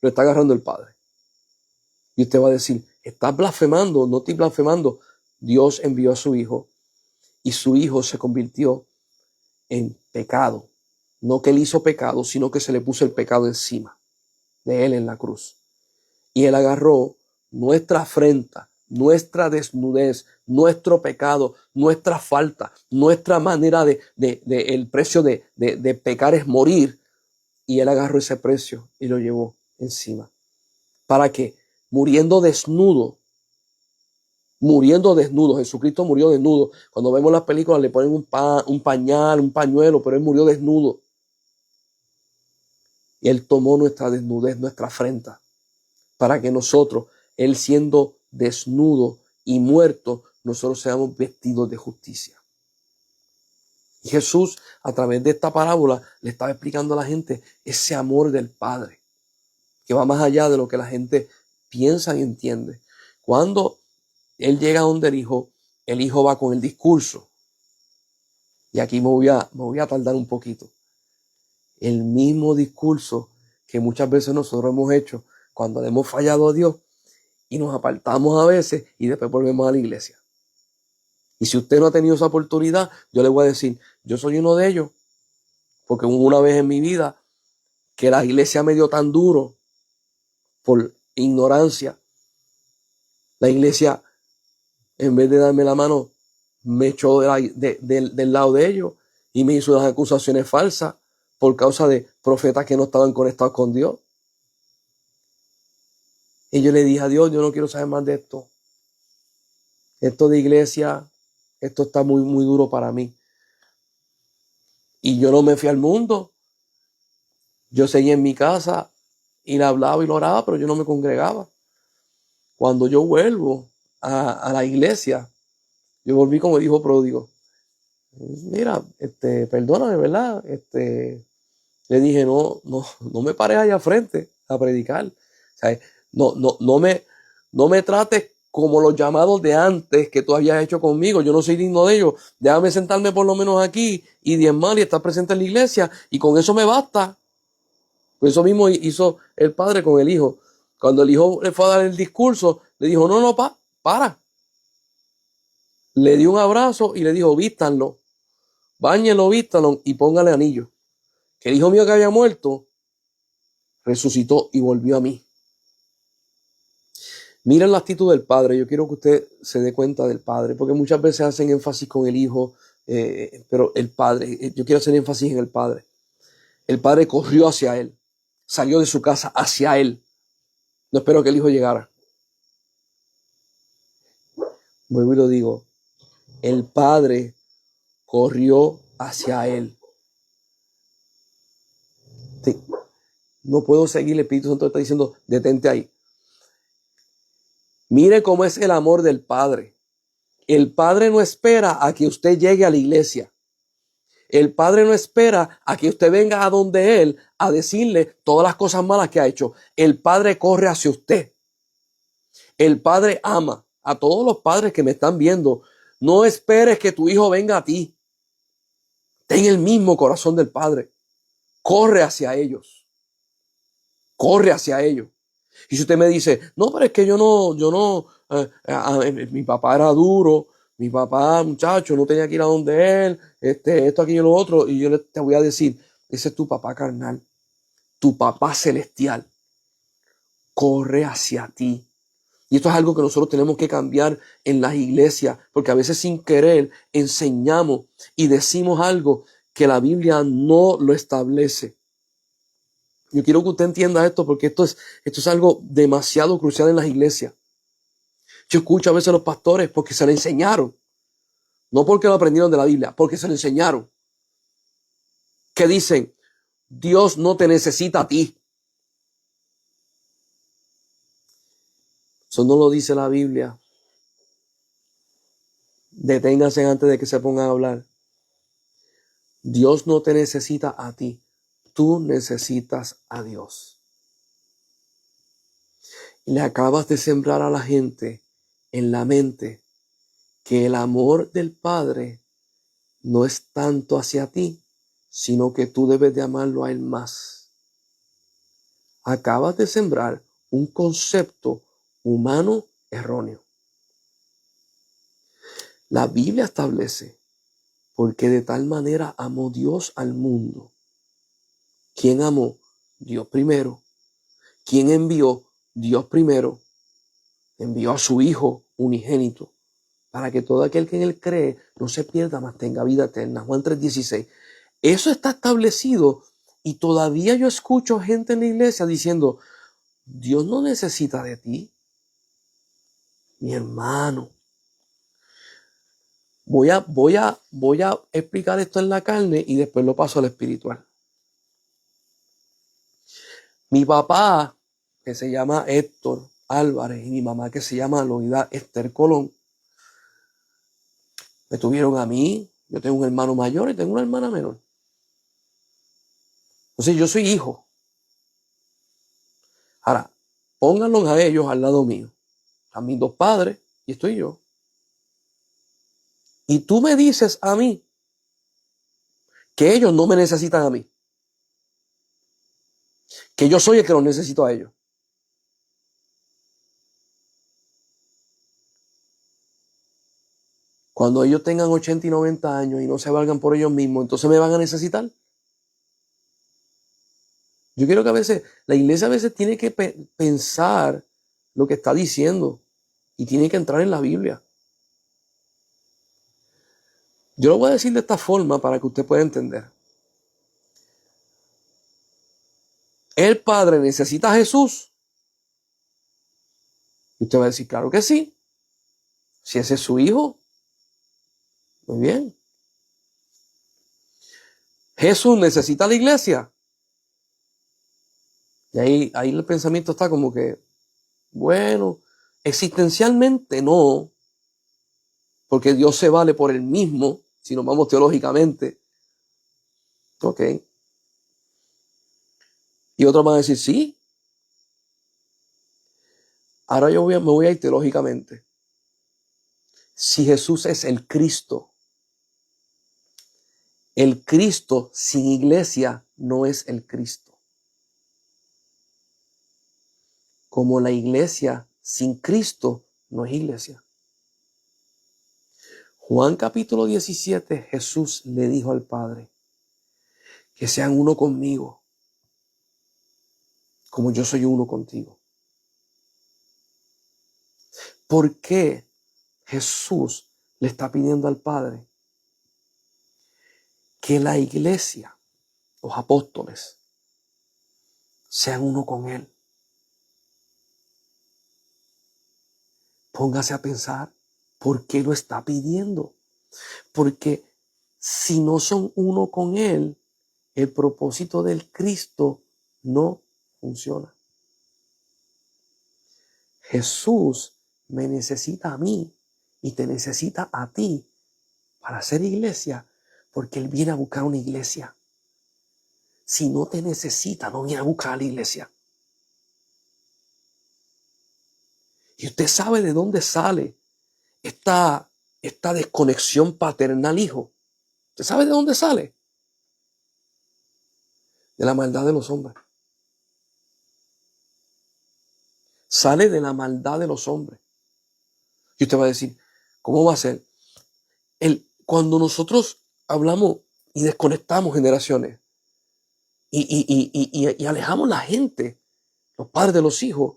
lo está agarrando el Padre. Y usted va a decir, ¿estás blasfemando? No estoy blasfemando. Dios envió a su hijo y su hijo se convirtió en pecado. No que él hizo pecado, sino que se le puso el pecado encima de él en la cruz. Y él agarró nuestra afrenta, nuestra desnudez, nuestro pecado, nuestra falta, nuestra manera el precio de pecar es morir. Y Él agarró ese precio y lo llevó encima. ¿Para qué? Muriendo desnudo, Jesucristo murió desnudo. Cuando vemos las películas le ponen un pañal, un pañuelo, pero Él murió desnudo. Y Él tomó nuestra desnudez, nuestra afrenta, para que nosotros, Él siendo desnudo y muerto, nosotros seamos vestidos de justicia. Y Jesús, a través de esta parábola, le estaba explicando a la gente ese amor del Padre, que va más allá de lo que la gente piensa y entiende. Cuando Él llega donde el Hijo va con el discurso. Y aquí me voy a tardar un poquito. El mismo discurso que muchas veces nosotros hemos hecho cuando le hemos fallado a Dios y nos apartamos a veces y después volvemos a la iglesia. Y si usted no ha tenido esa oportunidad, yo le voy a decir, yo soy uno de ellos, porque hubo una vez en mi vida que la iglesia me dio tan duro por ignorancia. La iglesia, en vez de darme la mano, me echó del lado de ellos y me hizo unas acusaciones falsas por causa de profetas que no estaban conectados con Dios. Y yo le dije a Dios, yo no quiero saber más de esto. Esto de iglesia, esto está muy, muy duro para mí. Y yo no me fui al mundo. Yo seguí en mi casa y le hablaba y lo oraba, pero yo no me congregaba. Cuando yo vuelvo a la iglesia, yo volví como el hijo pródigo. Mira, perdóname, ¿verdad? Le dije, no me pares allá frente a predicar. O sea, no me trates como los llamados de antes que tú habías hecho conmigo. Yo no soy digno de ellos. Déjame sentarme por lo menos aquí y diezmar y estar presente en la iglesia. Y con eso me basta. Pues eso mismo hizo el padre con el hijo. Cuando el hijo le fue a dar el discurso, le dijo, no, para. Le dio un abrazo y le dijo, vístanlo. Báñenlo, vístanlo y póngale anillo. Que el hijo mío que había muerto resucitó y volvió a mí. Miren la actitud del padre. Yo quiero que usted se dé cuenta del padre, porque muchas veces hacen énfasis con el hijo, pero el padre, yo quiero hacer énfasis en el padre. El padre corrió hacia él, salió de su casa hacia él. No espero que el hijo llegara. Vuelvo y lo digo. El padre corrió hacia él. No puedo seguir, el Espíritu Santo está diciendo, detente ahí. Mire cómo es el amor del Padre. El Padre no espera a que usted llegue a la iglesia. El Padre no espera a que usted venga a donde Él a decirle todas las cosas malas que ha hecho. El Padre corre hacia usted. El Padre ama a todos los padres que me están viendo. No esperes que tu hijo venga a ti. Ten el mismo corazón del Padre. Corre hacia ellos. Corre hacia ellos. Y si usted me dice, no, pero es que mi papá era duro, mi papá, muchacho, no tenía que ir a donde él, esto, aquello, lo otro, y yo te voy a decir, ese es tu papá carnal, tu papá celestial, corre hacia ti. Y esto es algo que nosotros tenemos que cambiar en las iglesias, porque a veces sin querer enseñamos y decimos algo que la Biblia no lo establece. Yo quiero que usted entienda esto porque esto es algo demasiado crucial en las iglesias. Yo escucho a veces a los pastores porque se le enseñaron. No porque lo aprendieron de la Biblia, porque se le enseñaron. Que dicen, Dios no te necesita a ti. Eso no lo dice la Biblia. Deténganse antes de que se pongan a hablar. Dios no te necesita a ti. Tú necesitas a Dios. Le acabas de sembrar a la gente en la mente que el amor del Padre no es tanto hacia ti, sino que tú debes de amarlo a Él más. Acabas de sembrar un concepto humano erróneo. La Biblia establece, porque de tal manera amó Dios al mundo. ¿Quién amó? Dios primero. ¿Quién envió? Dios primero. envió a su Hijo unigénito para que todo aquel que en Él cree no se pierda, mas tenga vida eterna. Juan 3:16. Eso está establecido y todavía yo escucho gente en la iglesia diciendo, Dios no necesita de ti. Mi hermano, voy a explicar esto en la carne y después lo paso al espiritual. Mi papá, que se llama Héctor Álvarez, y mi mamá, que se llama Loida Esther Colón, me tuvieron a mí. Yo tengo un hermano mayor y tengo una hermana menor. Entonces yo soy hijo. Ahora, pónganlos a ellos al lado mío. A mis dos padres y estoy yo. Y tú me dices a mí que ellos no me necesitan a mí. Que yo soy el que los necesito a ellos. Cuando ellos tengan 80 y 90 años y no se valgan por ellos mismos, entonces me van a necesitar. Yo quiero que a veces, la iglesia a veces tiene que pensar lo que está diciendo y tiene que entrar en la Biblia. Yo lo voy a decir de esta forma para que usted pueda entender. ¿El Padre necesita a Jesús? Y usted va a decir, claro que sí. Si ese es su hijo, muy bien. ¿Jesús necesita a la iglesia? Y ahí el pensamiento está como que, bueno, existencialmente no, porque Dios se vale por él mismo, si nos vamos teológicamente. Ok. Y otros van a decir, sí. Ahora me voy a ir teológicamente. Si Jesús es el Cristo sin iglesia no es el Cristo. Como la iglesia sin Cristo no es iglesia. Juan capítulo 17, Jesús le dijo al Padre, que sean uno conmigo, como yo soy uno contigo. ¿Por qué Jesús le está pidiendo al Padre que la iglesia, los apóstoles, sean uno con Él? Póngase a pensar, ¿por qué lo está pidiendo? Porque si no son uno con Él, el propósito del Cristo no funciona. Jesús me necesita a mí y te necesita a ti para hacer iglesia, porque Él viene a buscar una iglesia. Si no te necesita, no viene a buscar a la iglesia. Y usted sabe de dónde sale esta desconexión paternal-hijo. ¿Usted sabe de dónde sale? De la maldad de los hombres. Sale de la maldad de los hombres. Y usted va a decir, ¿cómo va a ser? Cuando nosotros hablamos y desconectamos generaciones y alejamos la gente, los padres de los hijos,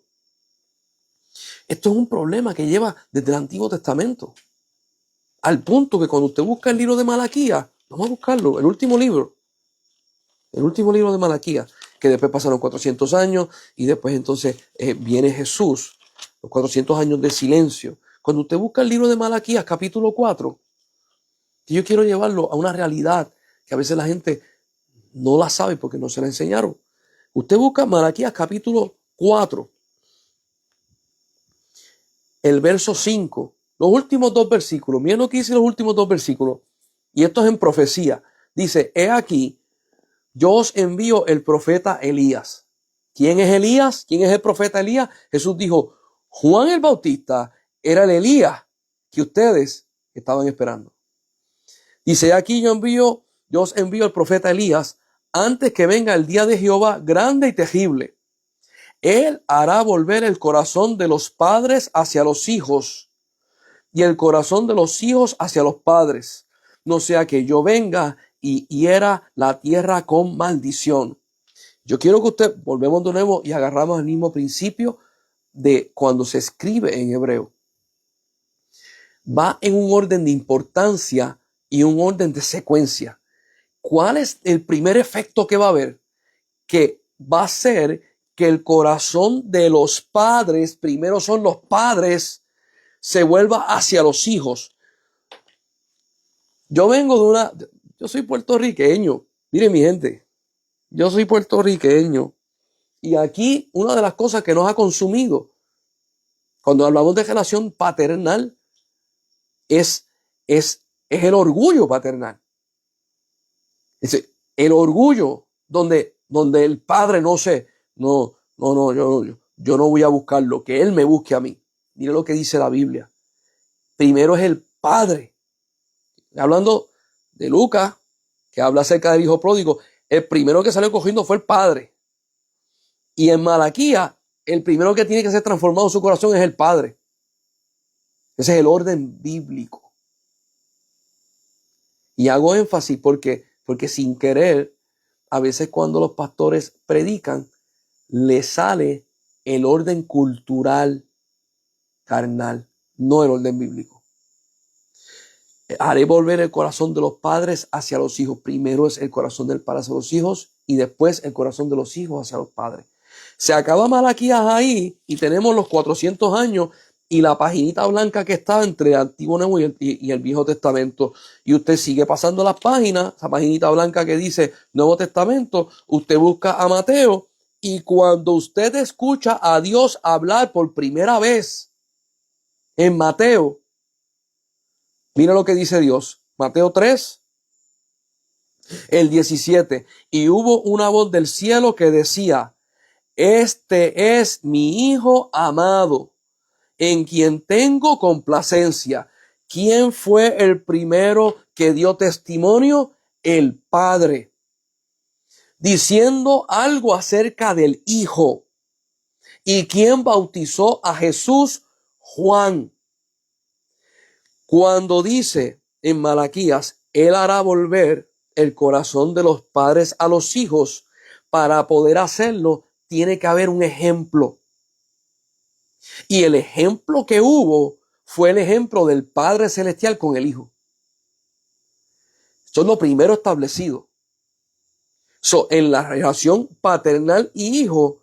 esto es un problema que lleva desde el Antiguo Testamento. Al punto que cuando usted busca el libro de Malaquías, vamos a buscarlo, el último libro de Malaquías, que después pasaron 400 años y después entonces viene Jesús, los 400 años de silencio. Cuando usted busca el libro de Malaquías, capítulo 4, que yo quiero llevarlo a una realidad que a veces la gente no la sabe porque no se la enseñaron. Usted busca Malaquías, capítulo 4, el verso 5, los últimos dos versículos. Miren lo que dice los últimos dos versículos. Y esto es en profecía. Dice, he aquí, yo os envío el profeta Elías. ¿Quién es Elías? ¿Quién es el profeta Elías? Jesús dijo, Juan el Bautista era el Elías que ustedes estaban esperando. Dice, aquí yo os envío el profeta Elías antes que venga el día de Jehová grande y terrible. Él hará volver el corazón de los padres hacia los hijos y el corazón de los hijos hacia los padres. No sea que yo venga y hiera la tierra con maldición. Yo quiero que usted, volvemos de nuevo y agarramos el mismo principio de cuando se escribe en hebreo va en un orden de importancia y un orden de secuencia. ¿Cuál es el primer efecto que va a haber? Que va a ser que el corazón de los padres, primero son los padres, se vuelva hacia los hijos. Yo soy puertorriqueño. Miren mi gente, yo soy puertorriqueño. Y aquí una de las cosas que nos ha consumido cuando hablamos de relación paternal es el orgullo paternal. Es el orgullo donde el padre no, yo no voy a buscarlo, que él me busque a mí. Mire lo que dice la Biblia. Primero es el padre. Hablando de Lucas, que habla acerca del hijo pródigo, el primero que salió cogiendo fue el padre. Y en Malaquías, el primero que tiene que ser transformado en su corazón es el padre. Ese es el orden bíblico. Y hago énfasis porque sin querer, a veces cuando los pastores predican, le sale el orden cultural carnal, no el orden bíblico. Haré volver el corazón de los padres hacia los hijos. Primero es el corazón del padre hacia los hijos y después el corazón de los hijos hacia los padres. Se acaba Malaquías ahí y tenemos los 400 años y la paginita blanca que está entre el Antiguo Nuevo y el Viejo Testamento. Y usted sigue pasando las páginas, esa paginita blanca que dice Nuevo Testamento, usted busca a Mateo y cuando usted escucha a Dios hablar por primera vez en Mateo, mira lo que dice Dios. Mateo 3, el 17. Y hubo una voz del cielo que decía, este es mi Hijo amado, en quien tengo complacencia. ¿Quién fue el primero que dio testimonio? El Padre, diciendo algo acerca del Hijo. ¿Y quién bautizó a Jesús? Juan. Cuando dice en Malaquías, Él hará volver el corazón de los padres a los hijos, para poder hacerlo, tiene que haber un ejemplo. Y el ejemplo que hubo fue el ejemplo del Padre Celestial con el Hijo. Eso es lo primero establecido. En la relación paternal y hijo,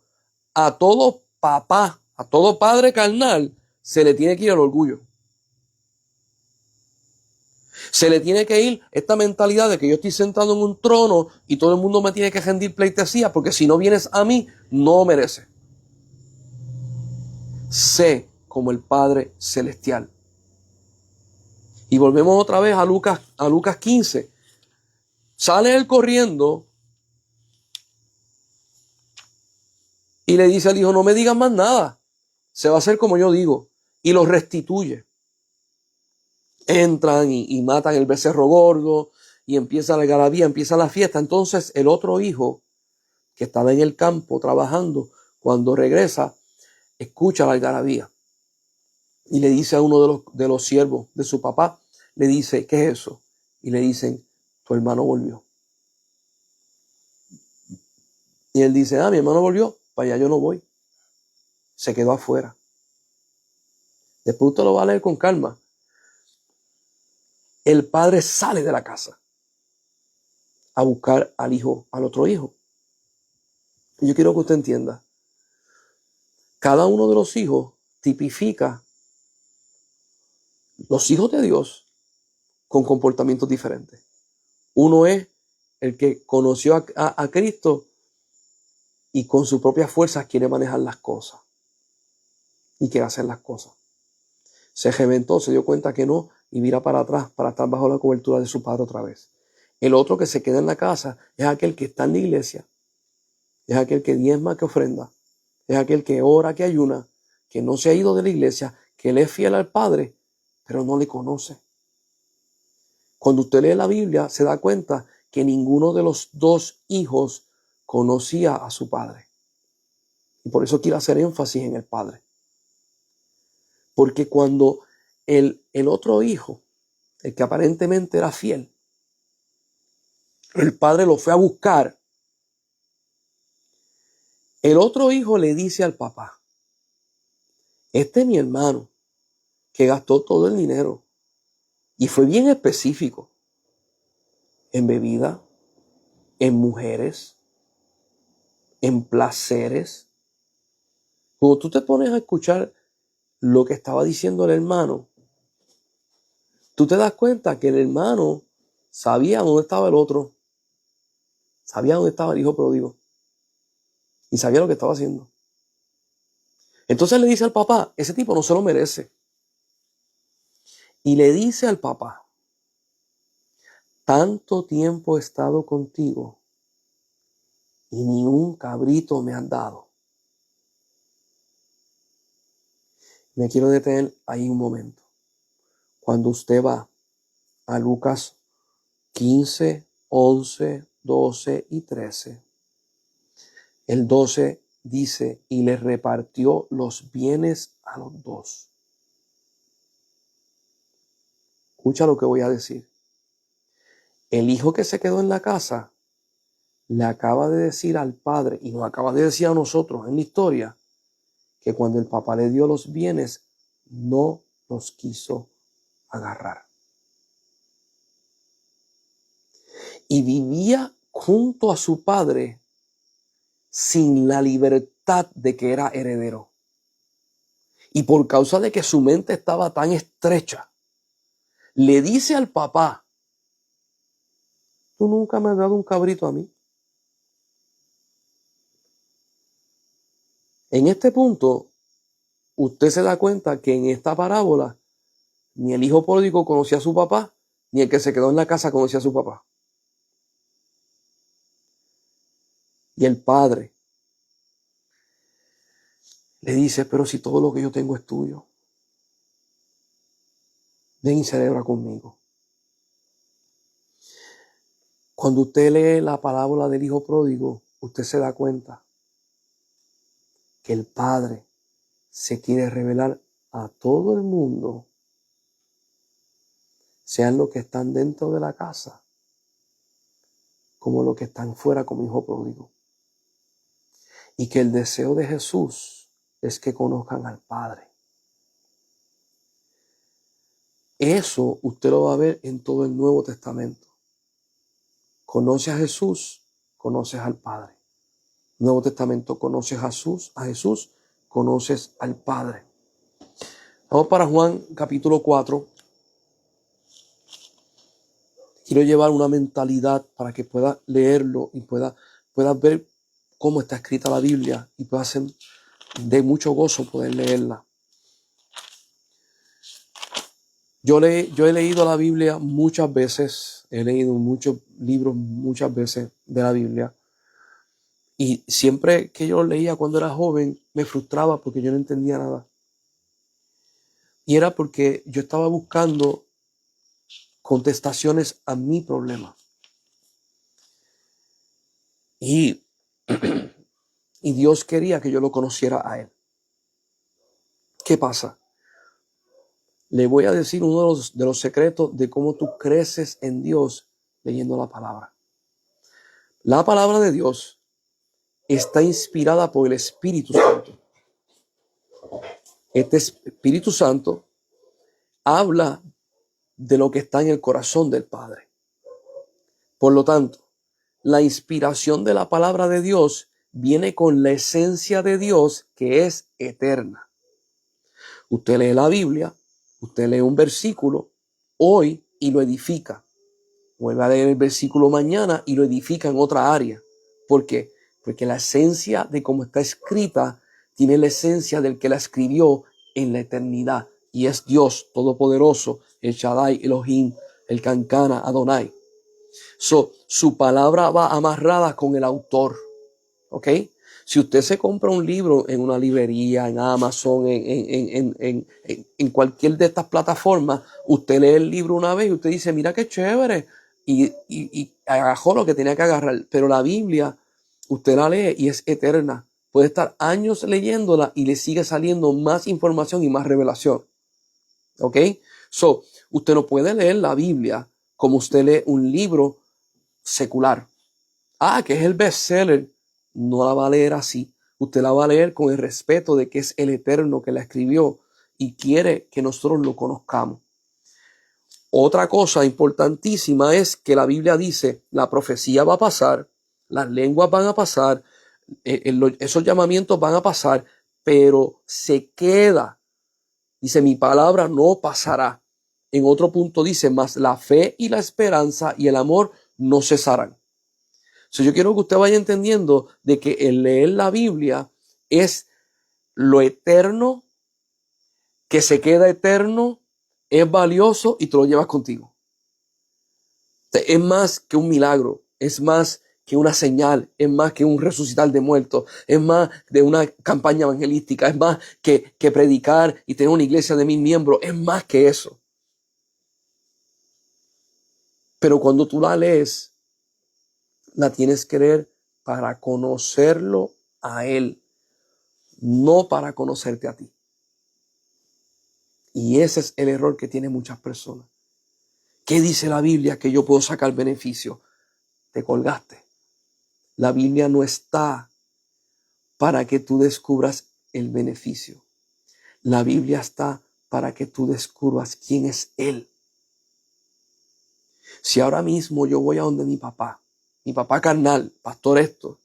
a todo papá, a todo padre carnal, se le tiene que ir el orgullo. Se le tiene que ir esta mentalidad de que yo estoy sentado en un trono y todo el mundo me tiene que rendir pleitesía porque si no vienes a mí, no merece. Sé como el Padre Celestial. Y volvemos otra vez a Lucas 15. Sale él corriendo y le dice al hijo, no me digas más nada. Se va a hacer como yo digo. Y lo restituye. Entran y matan el becerro gordo y empieza la algarabía, empieza la fiesta. Entonces el otro hijo que estaba en el campo trabajando, cuando regresa, escucha la algarabía y le dice a uno de los siervos de su papá, le dice, ¿qué es eso? Y le dicen, tu hermano volvió. Y él dice, mi hermano volvió, para allá yo no voy. Se quedó afuera. Después usted lo va a leer con calma. El padre sale de la casa a buscar al otro hijo. Y yo quiero que usted entienda, cada uno de los hijos tipifica los hijos de Dios con comportamientos diferentes. Uno es el que conoció a Cristo y con sus propias fuerzas quiere manejar las cosas y quiere hacer las cosas. Se reventó, se dio cuenta que no y mira para atrás para estar bajo la cobertura de su padre otra vez. El otro que se queda en la casa es aquel que está en la iglesia, es aquel que diezma, que ofrenda, es aquel que ora, que ayuna, que no se ha ido de la iglesia, que le es fiel al Padre, pero no le conoce. Cuando usted lee la Biblia, se da cuenta que ninguno de los dos hijos conocía a su padre. Y por eso quiero hacer énfasis en el padre. Porque cuando el otro hijo, el que aparentemente era fiel, el padre lo fue a buscar, el otro hijo le dice al papá, Este es mi hermano que gastó todo el dinero y fue bien específico en bebida, en mujeres, en placeres. Cuando tú te pones a escuchar lo que estaba diciendo el hermano, tú te das cuenta que el hermano sabía dónde estaba el otro, sabía dónde estaba el hijo pródigo y sabía lo que estaba haciendo. Entonces le dice al papá, ese tipo no se lo merece. Y le dice al papá, tanto tiempo he estado contigo y ni un cabrito me has dado. Me quiero detener ahí un momento. Cuando usted va a Lucas 15, 11, 12 y 13, el 12 dice, y le repartió los bienes a los dos. Escucha lo que voy a decir. El hijo que se quedó en la casa le acaba de decir al padre, y nos acaba de decir a nosotros en la historia, que cuando el papá le dio los bienes, no los quiso agarrar. Y vivía junto a su padre sin la libertad de que era heredero. Y por causa de que su mente estaba tan estrecha, le dice al papá, tú nunca me has dado un cabrito a mí. En este punto, usted se da cuenta que en esta parábola, ni el hijo pródigo conocía a su papá, ni el que se quedó en la casa conocía a su papá. Y el padre le dice, pero si todo lo que yo tengo es tuyo, ven y celebra conmigo. Cuando usted lee la parábola del hijo pródigo, usted se da cuenta que el padre se quiere revelar a todo el mundo, sean los que están dentro de la casa, como los que están fuera como hijo pródigo. Y que el deseo de Jesús es que conozcan al Padre. Eso usted lo va a ver en todo el Nuevo Testamento. Conoce a Jesús, conoces al Padre. Nuevo Testamento, conoces a Jesús, conoces al Padre. Vamos para Juan capítulo 4. Quiero llevar una mentalidad para que puedas leerlo y puedas ver cómo está escrita la Biblia y pueda ser de mucho gozo poder leerla. Yo he leído la Biblia muchas veces, he leído muchos libros muchas veces de la Biblia. Y siempre que yo lo leía cuando era joven, me frustraba porque yo no entendía nada. Y era porque yo estaba buscando contestaciones a mi problema. Y, y Dios quería que yo lo conociera a Él. ¿Qué pasa? Le voy a decir uno de los secretos de cómo tú creces en Dios leyendo la palabra. La palabra de Dios está inspirada por el Espíritu Santo. Este Espíritu Santo habla de lo que está en el corazón del Padre. Por lo tanto, la inspiración de la palabra de Dios viene con la esencia de Dios que es eterna. Usted lee la Biblia, usted lee un versículo hoy y lo edifica. Vuelve a leer el versículo mañana y lo edifica en otra área. ¿Por qué? Porque la esencia de cómo está escrita tiene la esencia del que la escribió en la eternidad. Y es Dios Todopoderoso, el Shaddai, Elohim, el Kankana, Adonai. Su palabra va amarrada con el autor. ¿Ok? Si usted se compra un libro en una librería, en Amazon, en cualquier de estas plataformas, usted lee el libro una vez y usted dice, mira qué chévere. Y agarró lo que tenía que agarrar. Pero la Biblia, usted la lee y es eterna. Puede estar años leyéndola y le sigue saliendo más información y más revelación. ¿Ok? Usted no puede leer la Biblia como usted lee un libro secular. Que es el bestseller. No la va a leer así. usted la va a leer con el respeto de que es el Eterno que la escribió y quiere que nosotros lo conozcamos. Otra cosa importantísima es que la Biblia dice, la profecía va a pasar, las lenguas van a pasar, esos llamamientos van a pasar, pero se queda. Dice, mi palabra no pasará. En otro punto dice, más la fe y la esperanza y el amor no cesarán. Yo quiero que usted vaya entendiendo de que el leer la Biblia es lo eterno, que se queda eterno, es valioso y te lo llevas contigo. Es más que un milagro, es más que una señal, es más que un resucitar de muertos, es más de una campaña evangelística, es más que predicar y tener una iglesia de 1000 miembros, es más que eso. Pero cuando tú la lees, la tienes que leer para conocerlo a Él, no para conocerte a ti. Y ese es el error que tienen muchas personas. ¿Qué dice la Biblia que yo puedo sacar beneficio? Te colgaste. La Biblia no está para que tú descubras el beneficio. La Biblia está para que tú descubras quién es Él. Si ahora mismo yo voy a donde mi papá carnal, Pastor Héctor,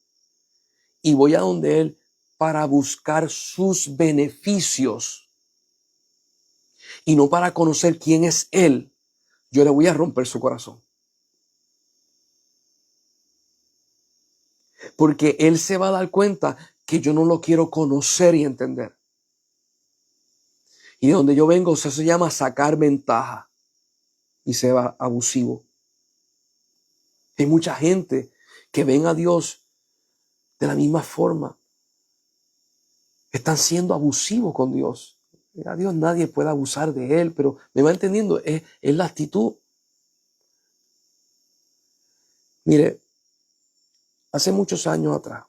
y voy a donde Él para buscar sus beneficios y no para conocer quién es Él, yo le voy a romper su corazón. Porque Él se va a dar cuenta que yo no lo quiero conocer y entender. Y de donde yo vengo, eso se llama sacar ventaja y se va abusivo. Hay mucha gente que ven a Dios de la misma forma. Están siendo abusivos con Dios. A Dios nadie puede abusar de Él, pero me va entendiendo, es la actitud. Mire, hace muchos años atrás,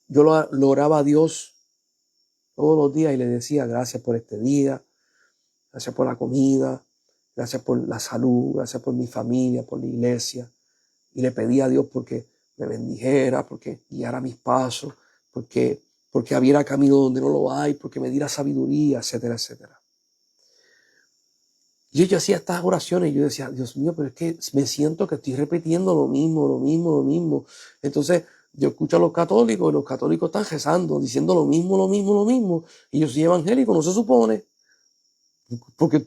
yo lo oraba a Dios todos los días y le decía, gracias por este día, gracias por la comida, gracias por la salud, gracias por mi familia, por la iglesia. Y le pedía a Dios porque me bendijera, porque guiara mis pasos, porque abriera camino donde no lo hay, porque me diera sabiduría, etcétera, etcétera. Y yo hacía estas oraciones y yo decía, Dios mío, pero es que me siento que estoy repitiendo lo mismo. Entonces yo escucho a los católicos y los católicos están rezando, diciendo lo mismo. Y yo soy evangélico, no se supone, porque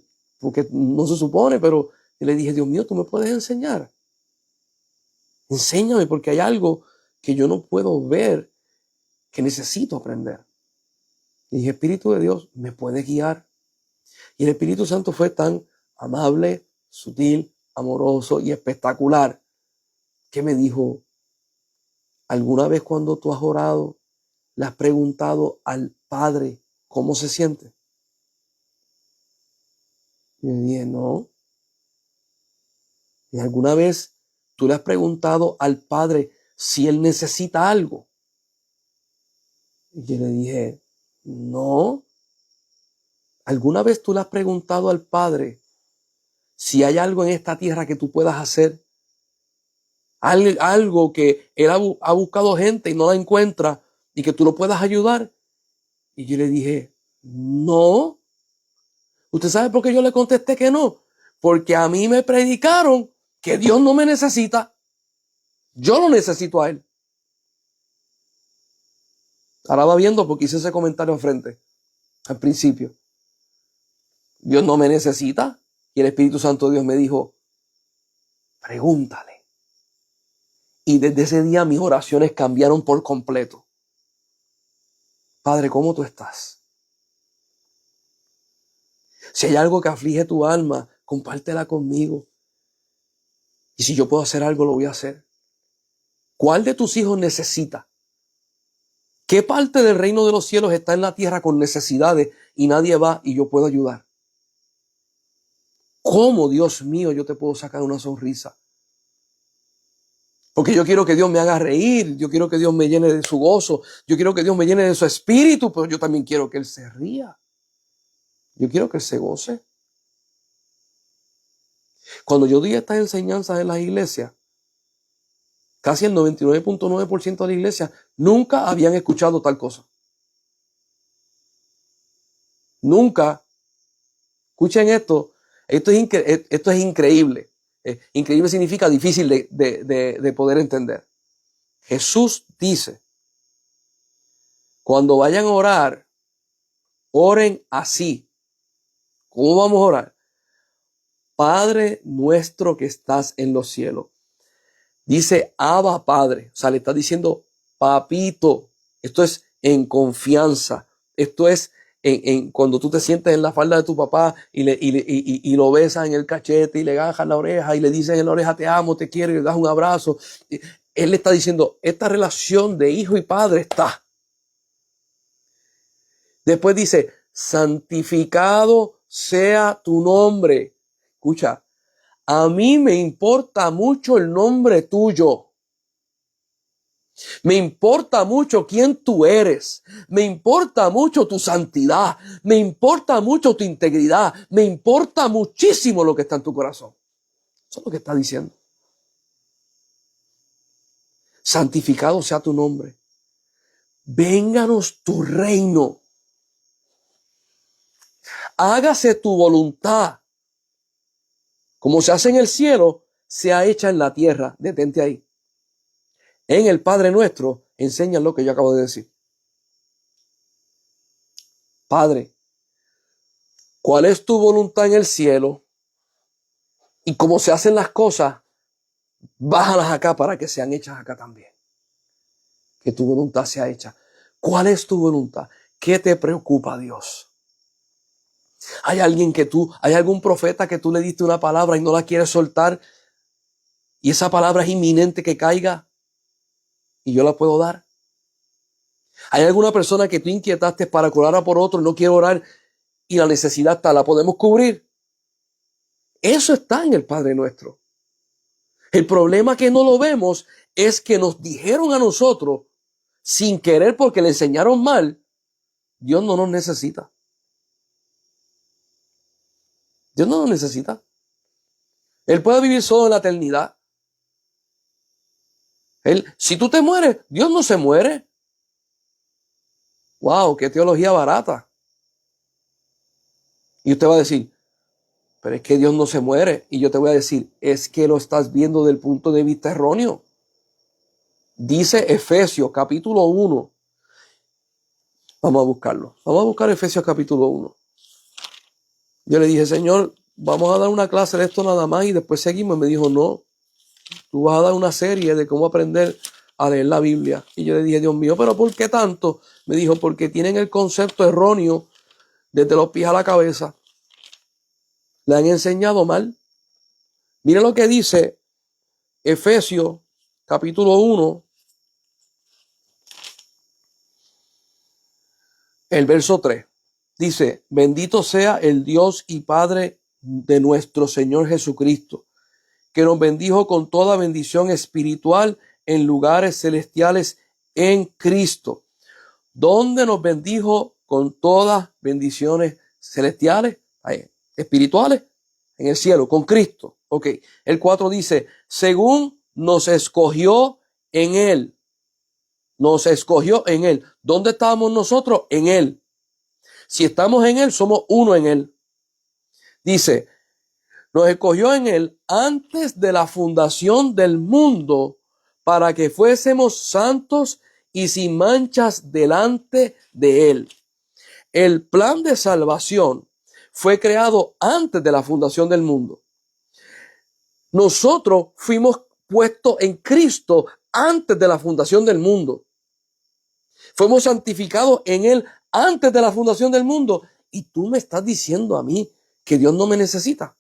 no se supone, pero yo le dije, Dios mío, tú me puedes enseñar. Enséñame porque hay algo que yo no puedo ver, que necesito aprender. Y dije, Espíritu de Dios, ¿me puede guiar? Y el Espíritu Santo fue tan amable, sutil, amoroso y espectacular que me dijo, ¿alguna vez cuando tú has orado le has preguntado al Padre cómo se siente? Y yo dije, no. ¿Y alguna vez tú le has preguntado al Padre si Él necesita algo? Y yo le dije, no. ¿Alguna vez tú le has preguntado al Padre si hay algo en esta tierra que tú puedas hacer? Algo que Él ha buscado gente y no la encuentra y que tú lo puedas ayudar. Y yo le dije, no. ¿Usted sabe por qué yo le contesté que no? Porque a mí me predicaron que Dios no me necesita. Yo lo necesito a Él. Ahora va viendo porque hice ese comentario enfrente, al principio. Dios no me necesita. Y el Espíritu Santo de Dios me dijo, pregúntale. Y desde ese día mis oraciones cambiaron por completo. Padre, ¿cómo tú estás? Si hay algo que aflige tu alma, compártela conmigo. Y si yo puedo hacer algo, lo voy a hacer. ¿Cuál de tus hijos necesita? ¿Qué parte del reino de los cielos está en la tierra con necesidades y nadie va y yo puedo ayudar? ¿Cómo, Dios mío, yo te puedo sacar una sonrisa? Porque yo quiero que Dios me haga reír, yo quiero que Dios me llene de su gozo, yo quiero que Dios me llene de su espíritu, pero yo también quiero que Él se ría. Yo quiero que Él se goce. Cuando yo di estas enseñanzas en las iglesias, Casi el 99.9% de la iglesia nunca habían escuchado tal cosa. Nunca. Escuchen esto. Esto es increíble. Increíble significa difícil de poder entender. Jesús dice, cuando vayan a orar, oren así. ¿Cómo vamos a orar? Padre nuestro que estás en los cielos. Dice Abba Padre. O sea, le está diciendo papito. Esto es en confianza. Esto es cuando tú te sientes en la falda de tu papá y lo besas en el cachete y le agarras la oreja y le dices en la oreja te amo, te quiero y le das un abrazo. Él le está diciendo, esta relación de hijo y padre está. Después dice, santificado sea tu nombre. Escucha, a mí me importa mucho el nombre tuyo. Me importa mucho quién tú eres. Me importa mucho tu santidad. Me importa mucho tu integridad. Me importa muchísimo lo que está en tu corazón. Eso es lo que está diciendo. Santificado sea tu nombre. Vénganos tu reino. Hágase tu voluntad. Como se hace en el cielo, sea hecha en la tierra. Detente ahí. En el Padre Nuestro, enseñan lo que yo acabo de decir. Padre, ¿cuál es tu voluntad en el cielo? Y como se hacen las cosas, bájalas acá para que sean hechas acá también. Que tu voluntad sea hecha. ¿Cuál es tu voluntad? ¿Qué te preocupa, Dios? ¿Hay algún profeta que tú le diste una palabra y no la quieres soltar? Y esa palabra es inminente que caiga y yo la puedo dar. ¿Hay alguna persona que tú inquietaste para orar a por otro y no quiere orar y la necesidad está, la podemos cubrir? Eso está en el Padre Nuestro. El problema que no lo vemos es que nos dijeron a nosotros, sin querer porque le enseñaron mal, Dios no nos necesita. Dios no nos necesita. Él puede vivir solo en la eternidad. Si tú te mueres, Dios no se muere. ¡Wow! ¡Qué teología barata! Y usted va a decir, pero es que Dios no se muere. Y yo te voy a decir, es que lo estás viendo del punto de vista erróneo. Dice Efesios capítulo 1. Vamos a buscarlo. Vamos a buscar Efesios capítulo 1. Yo le dije, Señor, vamos a dar una clase de esto nada más y después seguimos. Me dijo, no, tú vas a dar una serie de cómo aprender a leer la Biblia. Y yo le dije, Dios mío, ¿pero por qué tanto? Me dijo, porque tienen el concepto erróneo desde los pies a la cabeza. Le han enseñado mal. Mira lo que dice Efesios capítulo 1, el verso 3. Dice, bendito sea el Dios y Padre de nuestro Señor Jesucristo, que nos bendijo con toda bendición espiritual en lugares celestiales en Cristo. ¿Dónde nos bendijo con todas bendiciones celestiales, espirituales? En el cielo, con Cristo. Ok. El 4 dice, según nos escogió en Él. Nos escogió en Él. ¿Dónde estábamos nosotros? En Él. Si estamos en Él, somos uno en Él. Dice, nos escogió en Él antes de la fundación del mundo para que fuésemos santos y sin manchas delante de Él. El plan de salvación fue creado antes de la fundación del mundo. Nosotros fuimos puestos en Cristo antes de la fundación del mundo. Fuimos santificados en Él antes de la fundación del mundo. Y tú me estás diciendo a mí que Dios no me necesita.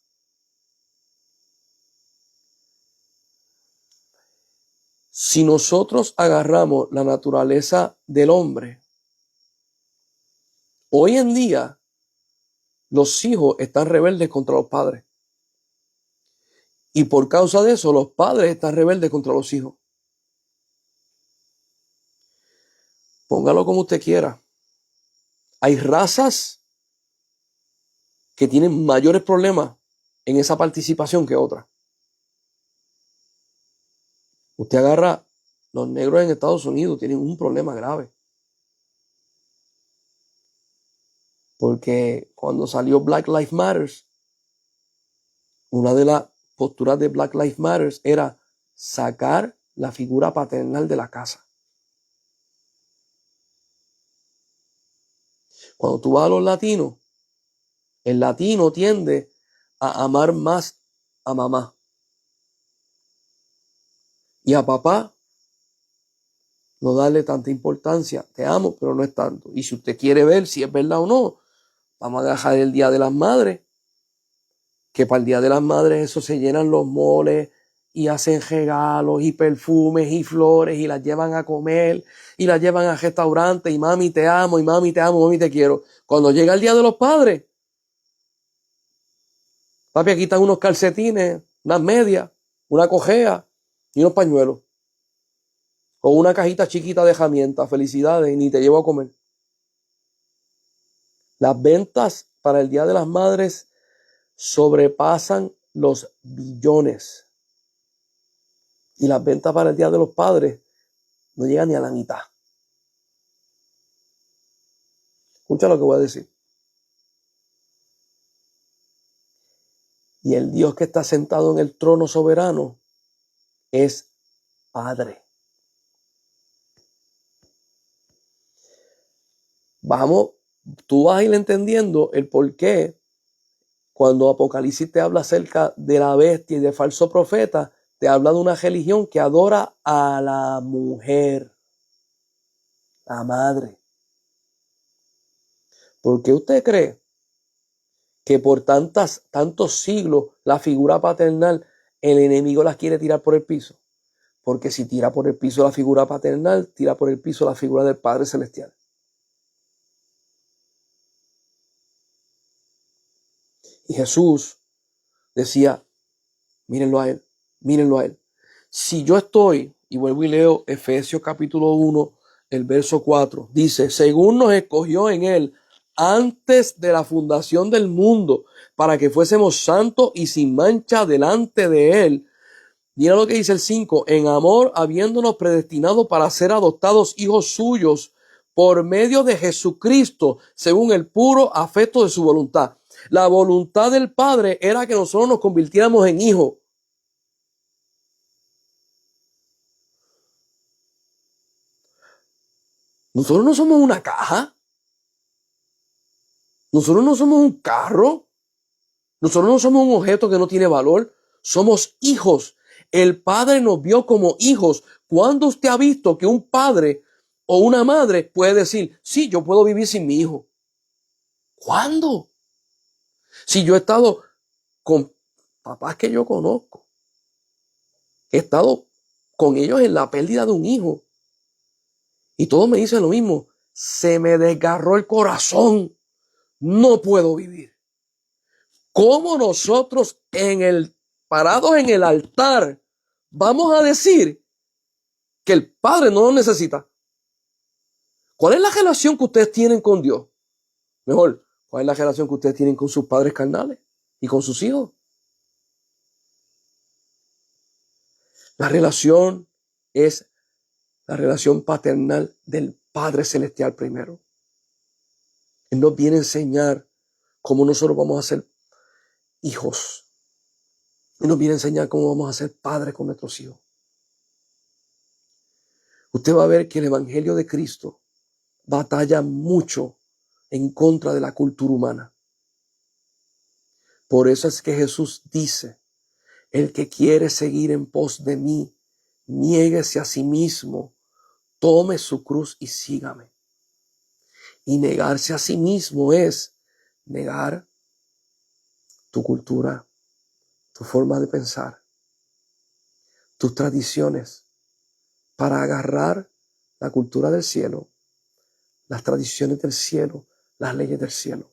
Si nosotros agarramos la naturaleza del hombre, hoy en día los hijos están rebeldes contra los padres. Y por causa de eso los padres están rebeldes contra los hijos. Póngalo como usted quiera. Hay razas que tienen mayores problemas en esa participación que otras. Usted agarra, los negros en Estados Unidos tienen un problema grave. Porque cuando salió Black Lives Matter, una de las posturas de Black Lives Matter era sacar la figura paternal de la casa. Cuando tú vas a los latinos, el latino tiende a amar más a mamá y a papá no darle tanta importancia. Te amo, pero no es tanto. Y si usted quiere ver si es verdad o no, vamos a dejar el Día de las Madres, que para el Día de las Madres eso se llenan los moles y hacen regalos y perfumes y flores y las llevan a comer y las llevan a restaurantes y mami te amo y mami te amo, mami te quiero. Cuando llega el Día de los Padres, papi, aquí están unos calcetines, unas medias, una cojea y unos pañuelos. Con una cajita chiquita de herramientas, felicidades, y ni te llevo a comer. Las ventas para el Día de las Madres sobrepasan los billones. Y las ventas para el Día de los Padres no llegan ni a la mitad. Escucha lo que voy a decir. Y el Dios que está sentado en el trono soberano es Padre. Vamos, tú vas a ir entendiendo el por qué cuando Apocalipsis te habla acerca de la bestia y de falso profeta, te habla de una religión que adora a la mujer, la madre. ¿Por qué usted cree que por tantos siglos la figura paternal, el enemigo las quiere tirar por el piso? Porque si tira por el piso la figura paternal, tira por el piso la figura del Padre Celestial. Y Jesús decía, mírenlo a él, mírenlo a él. Si yo estoy, y vuelvo y leo Efesios capítulo 1, el verso 4, dice, según nos escogió en él antes de la fundación del mundo, para que fuésemos santos y sin mancha delante de él. Mira lo que dice el 5, en amor habiéndonos predestinado para ser adoptados hijos suyos por medio de Jesucristo, según el puro afecto de su voluntad. La voluntad del Padre era que nosotros nos convirtiéramos en hijos. Nosotros no somos una caja. Nosotros no somos un carro. Nosotros no somos un objeto que no tiene valor. Somos hijos. El Padre nos vio como hijos. ¿Cuándo usted ha visto que un padre o una madre puede decir, sí, yo puedo vivir sin mi hijo? ¿Cuándo? Si yo he estado con papás que yo conozco, he estado con ellos en la pérdida de un hijo, y todos me dicen lo mismo, se me desgarró el corazón, no puedo vivir. ¿Cómo nosotros parados en el altar vamos a decir que el Padre no lo necesita? ¿Cuál es la relación que ustedes tienen con Dios? Mejor, ¿cuál es la relación que ustedes tienen con sus padres carnales y con sus hijos? La relación es la relación paternal del Padre Celestial primero. Él nos viene a enseñar cómo nosotros vamos a ser hijos. Él nos viene a enseñar cómo vamos a ser padres con nuestros hijos. Usted va a ver que el Evangelio de Cristo batalla mucho en contra de la cultura humana. Por eso es que Jesús dice, el que quiere seguir en pos de mí, niéguese a sí mismo, tome su cruz y sígame. Y negarse a sí mismo es negar tu cultura, tu forma de pensar, tus tradiciones, para agarrar la cultura del cielo, las tradiciones del cielo, las leyes del cielo.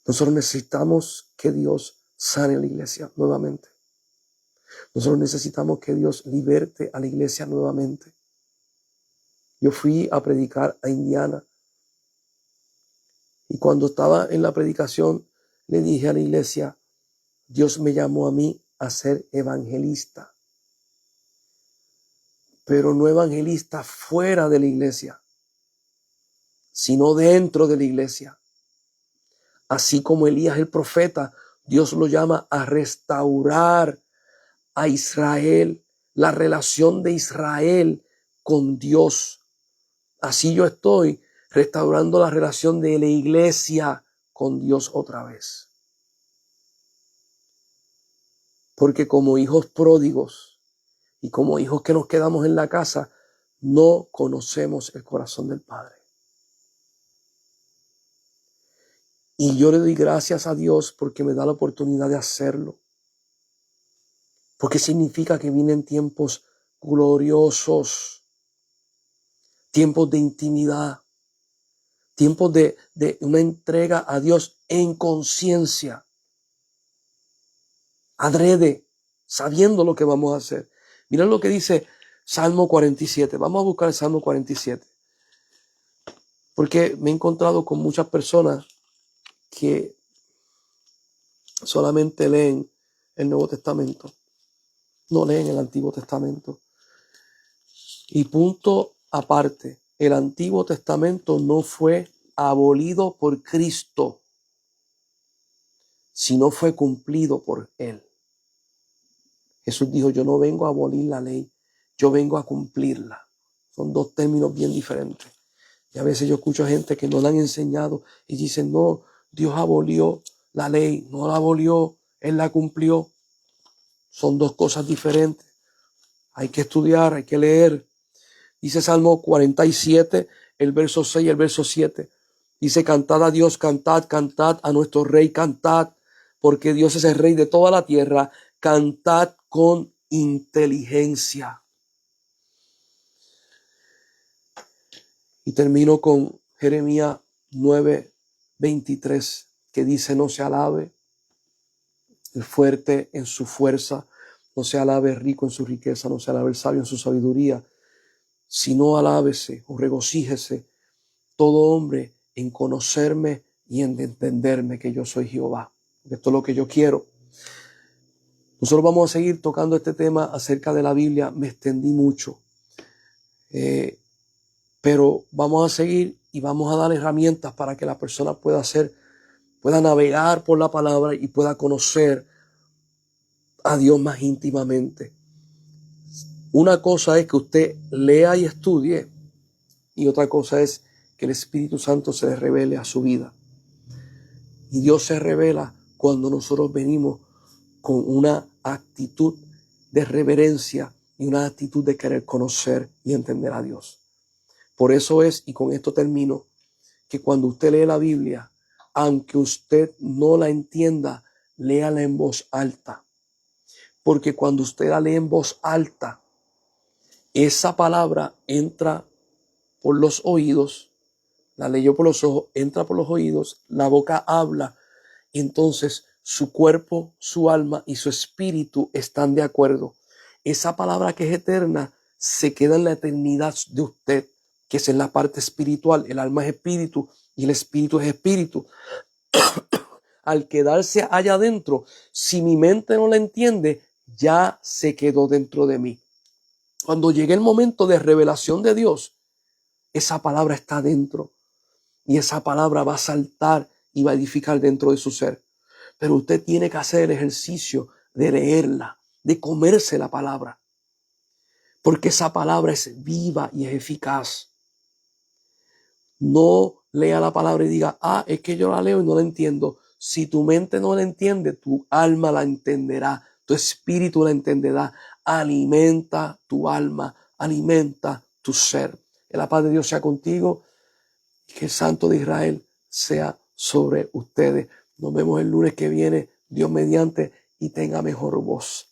Nosotros necesitamos que Dios sane la iglesia nuevamente. Nosotros necesitamos que Dios liberte a la iglesia nuevamente. Yo fui a predicar a Indiana y cuando estaba en la predicación le dije a la iglesia, Dios me llamó a mí a ser evangelista, pero no evangelista fuera de la iglesia, sino dentro de la iglesia. Así como Elías el profeta, Dios lo llama a restaurar a Israel, la relación de Israel con Dios. Así yo estoy restaurando la relación de la iglesia con Dios otra vez. Porque como hijos pródigos y como hijos que nos quedamos en la casa, no conocemos el corazón del Padre. Y yo le doy gracias a Dios porque me da la oportunidad de hacerlo. Porque significa que vienen tiempos gloriosos, tiempos de intimidad, tiempos de una entrega a Dios en conciencia, adrede, sabiendo lo que vamos a hacer. Mira lo que dice Salmo 47. Vamos a buscar el Salmo 47. Porque me he encontrado con muchas personas que solamente leen el Nuevo Testamento, no leen el Antiguo Testamento. Y punto aparte, el Antiguo Testamento no fue abolido por Cristo, sino fue cumplido por Él. Jesús dijo, yo no vengo a abolir la ley, yo vengo a cumplirla. Son dos términos bien diferentes. Y a veces yo escucho gente que no la han enseñado y dicen, no, Dios abolió la ley, no la abolió, Él la cumplió. Son dos cosas diferentes. Hay que estudiar, hay que leer. Dice Salmo 47, el verso 6 y el verso 7. Dice, cantad a Dios, cantad, cantad a nuestro Rey, cantad, porque Dios es el Rey de toda la tierra. Cantad con inteligencia. Y termino con Jeremías 9:23, que dice, no se alabe el fuerte en su fuerza, no se alabe el rico en su riqueza, no se alabe el sabio en su sabiduría, sino alábese o regocíjese todo hombre en conocerme y en entenderme que yo soy Jehová. Esto es lo que yo quiero. Nosotros vamos a seguir tocando este tema acerca de la Biblia. Me extendí mucho. Pero vamos a seguir y vamos a dar herramientas para que la persona pueda navegar por la palabra y pueda conocer a Dios más íntimamente. Una cosa es que usted lea y estudie y otra cosa es que el Espíritu Santo se le revele a su vida. Y Dios se revela cuando nosotros venimos con una actitud de reverencia y una actitud de querer conocer y entender a Dios. Por eso es, y con esto termino, que cuando usted lee la Biblia, aunque usted no la entienda, léala en voz alta. Porque cuando usted la lee en voz alta, esa palabra entra por los oídos, la leyó por los ojos, entra por los oídos, la boca habla, y entonces su cuerpo, su alma y su espíritu están de acuerdo. Esa palabra que es eterna se queda en la eternidad de usted, que es en la parte espiritual. El alma es espíritu y el espíritu es espíritu. Al quedarse allá adentro, si mi mente no la entiende, ya se quedó dentro de mí. Cuando llegue el momento de revelación de Dios, esa palabra está dentro y esa palabra va a saltar y va a edificar dentro de su ser. Pero usted tiene que hacer el ejercicio de leerla, de comerse la palabra, porque esa palabra es viva y es eficaz. No lea la palabra y diga, es que yo la leo y no la entiendo. Si tu mente no la entiende, tu alma la entenderá, tu espíritu la entenderá. Alimenta tu alma, alimenta tu ser. Que la paz de Dios sea contigo y que el Santo de Israel sea sobre ustedes. Nos vemos el lunes que viene, Dios mediante, y tenga mejor voz.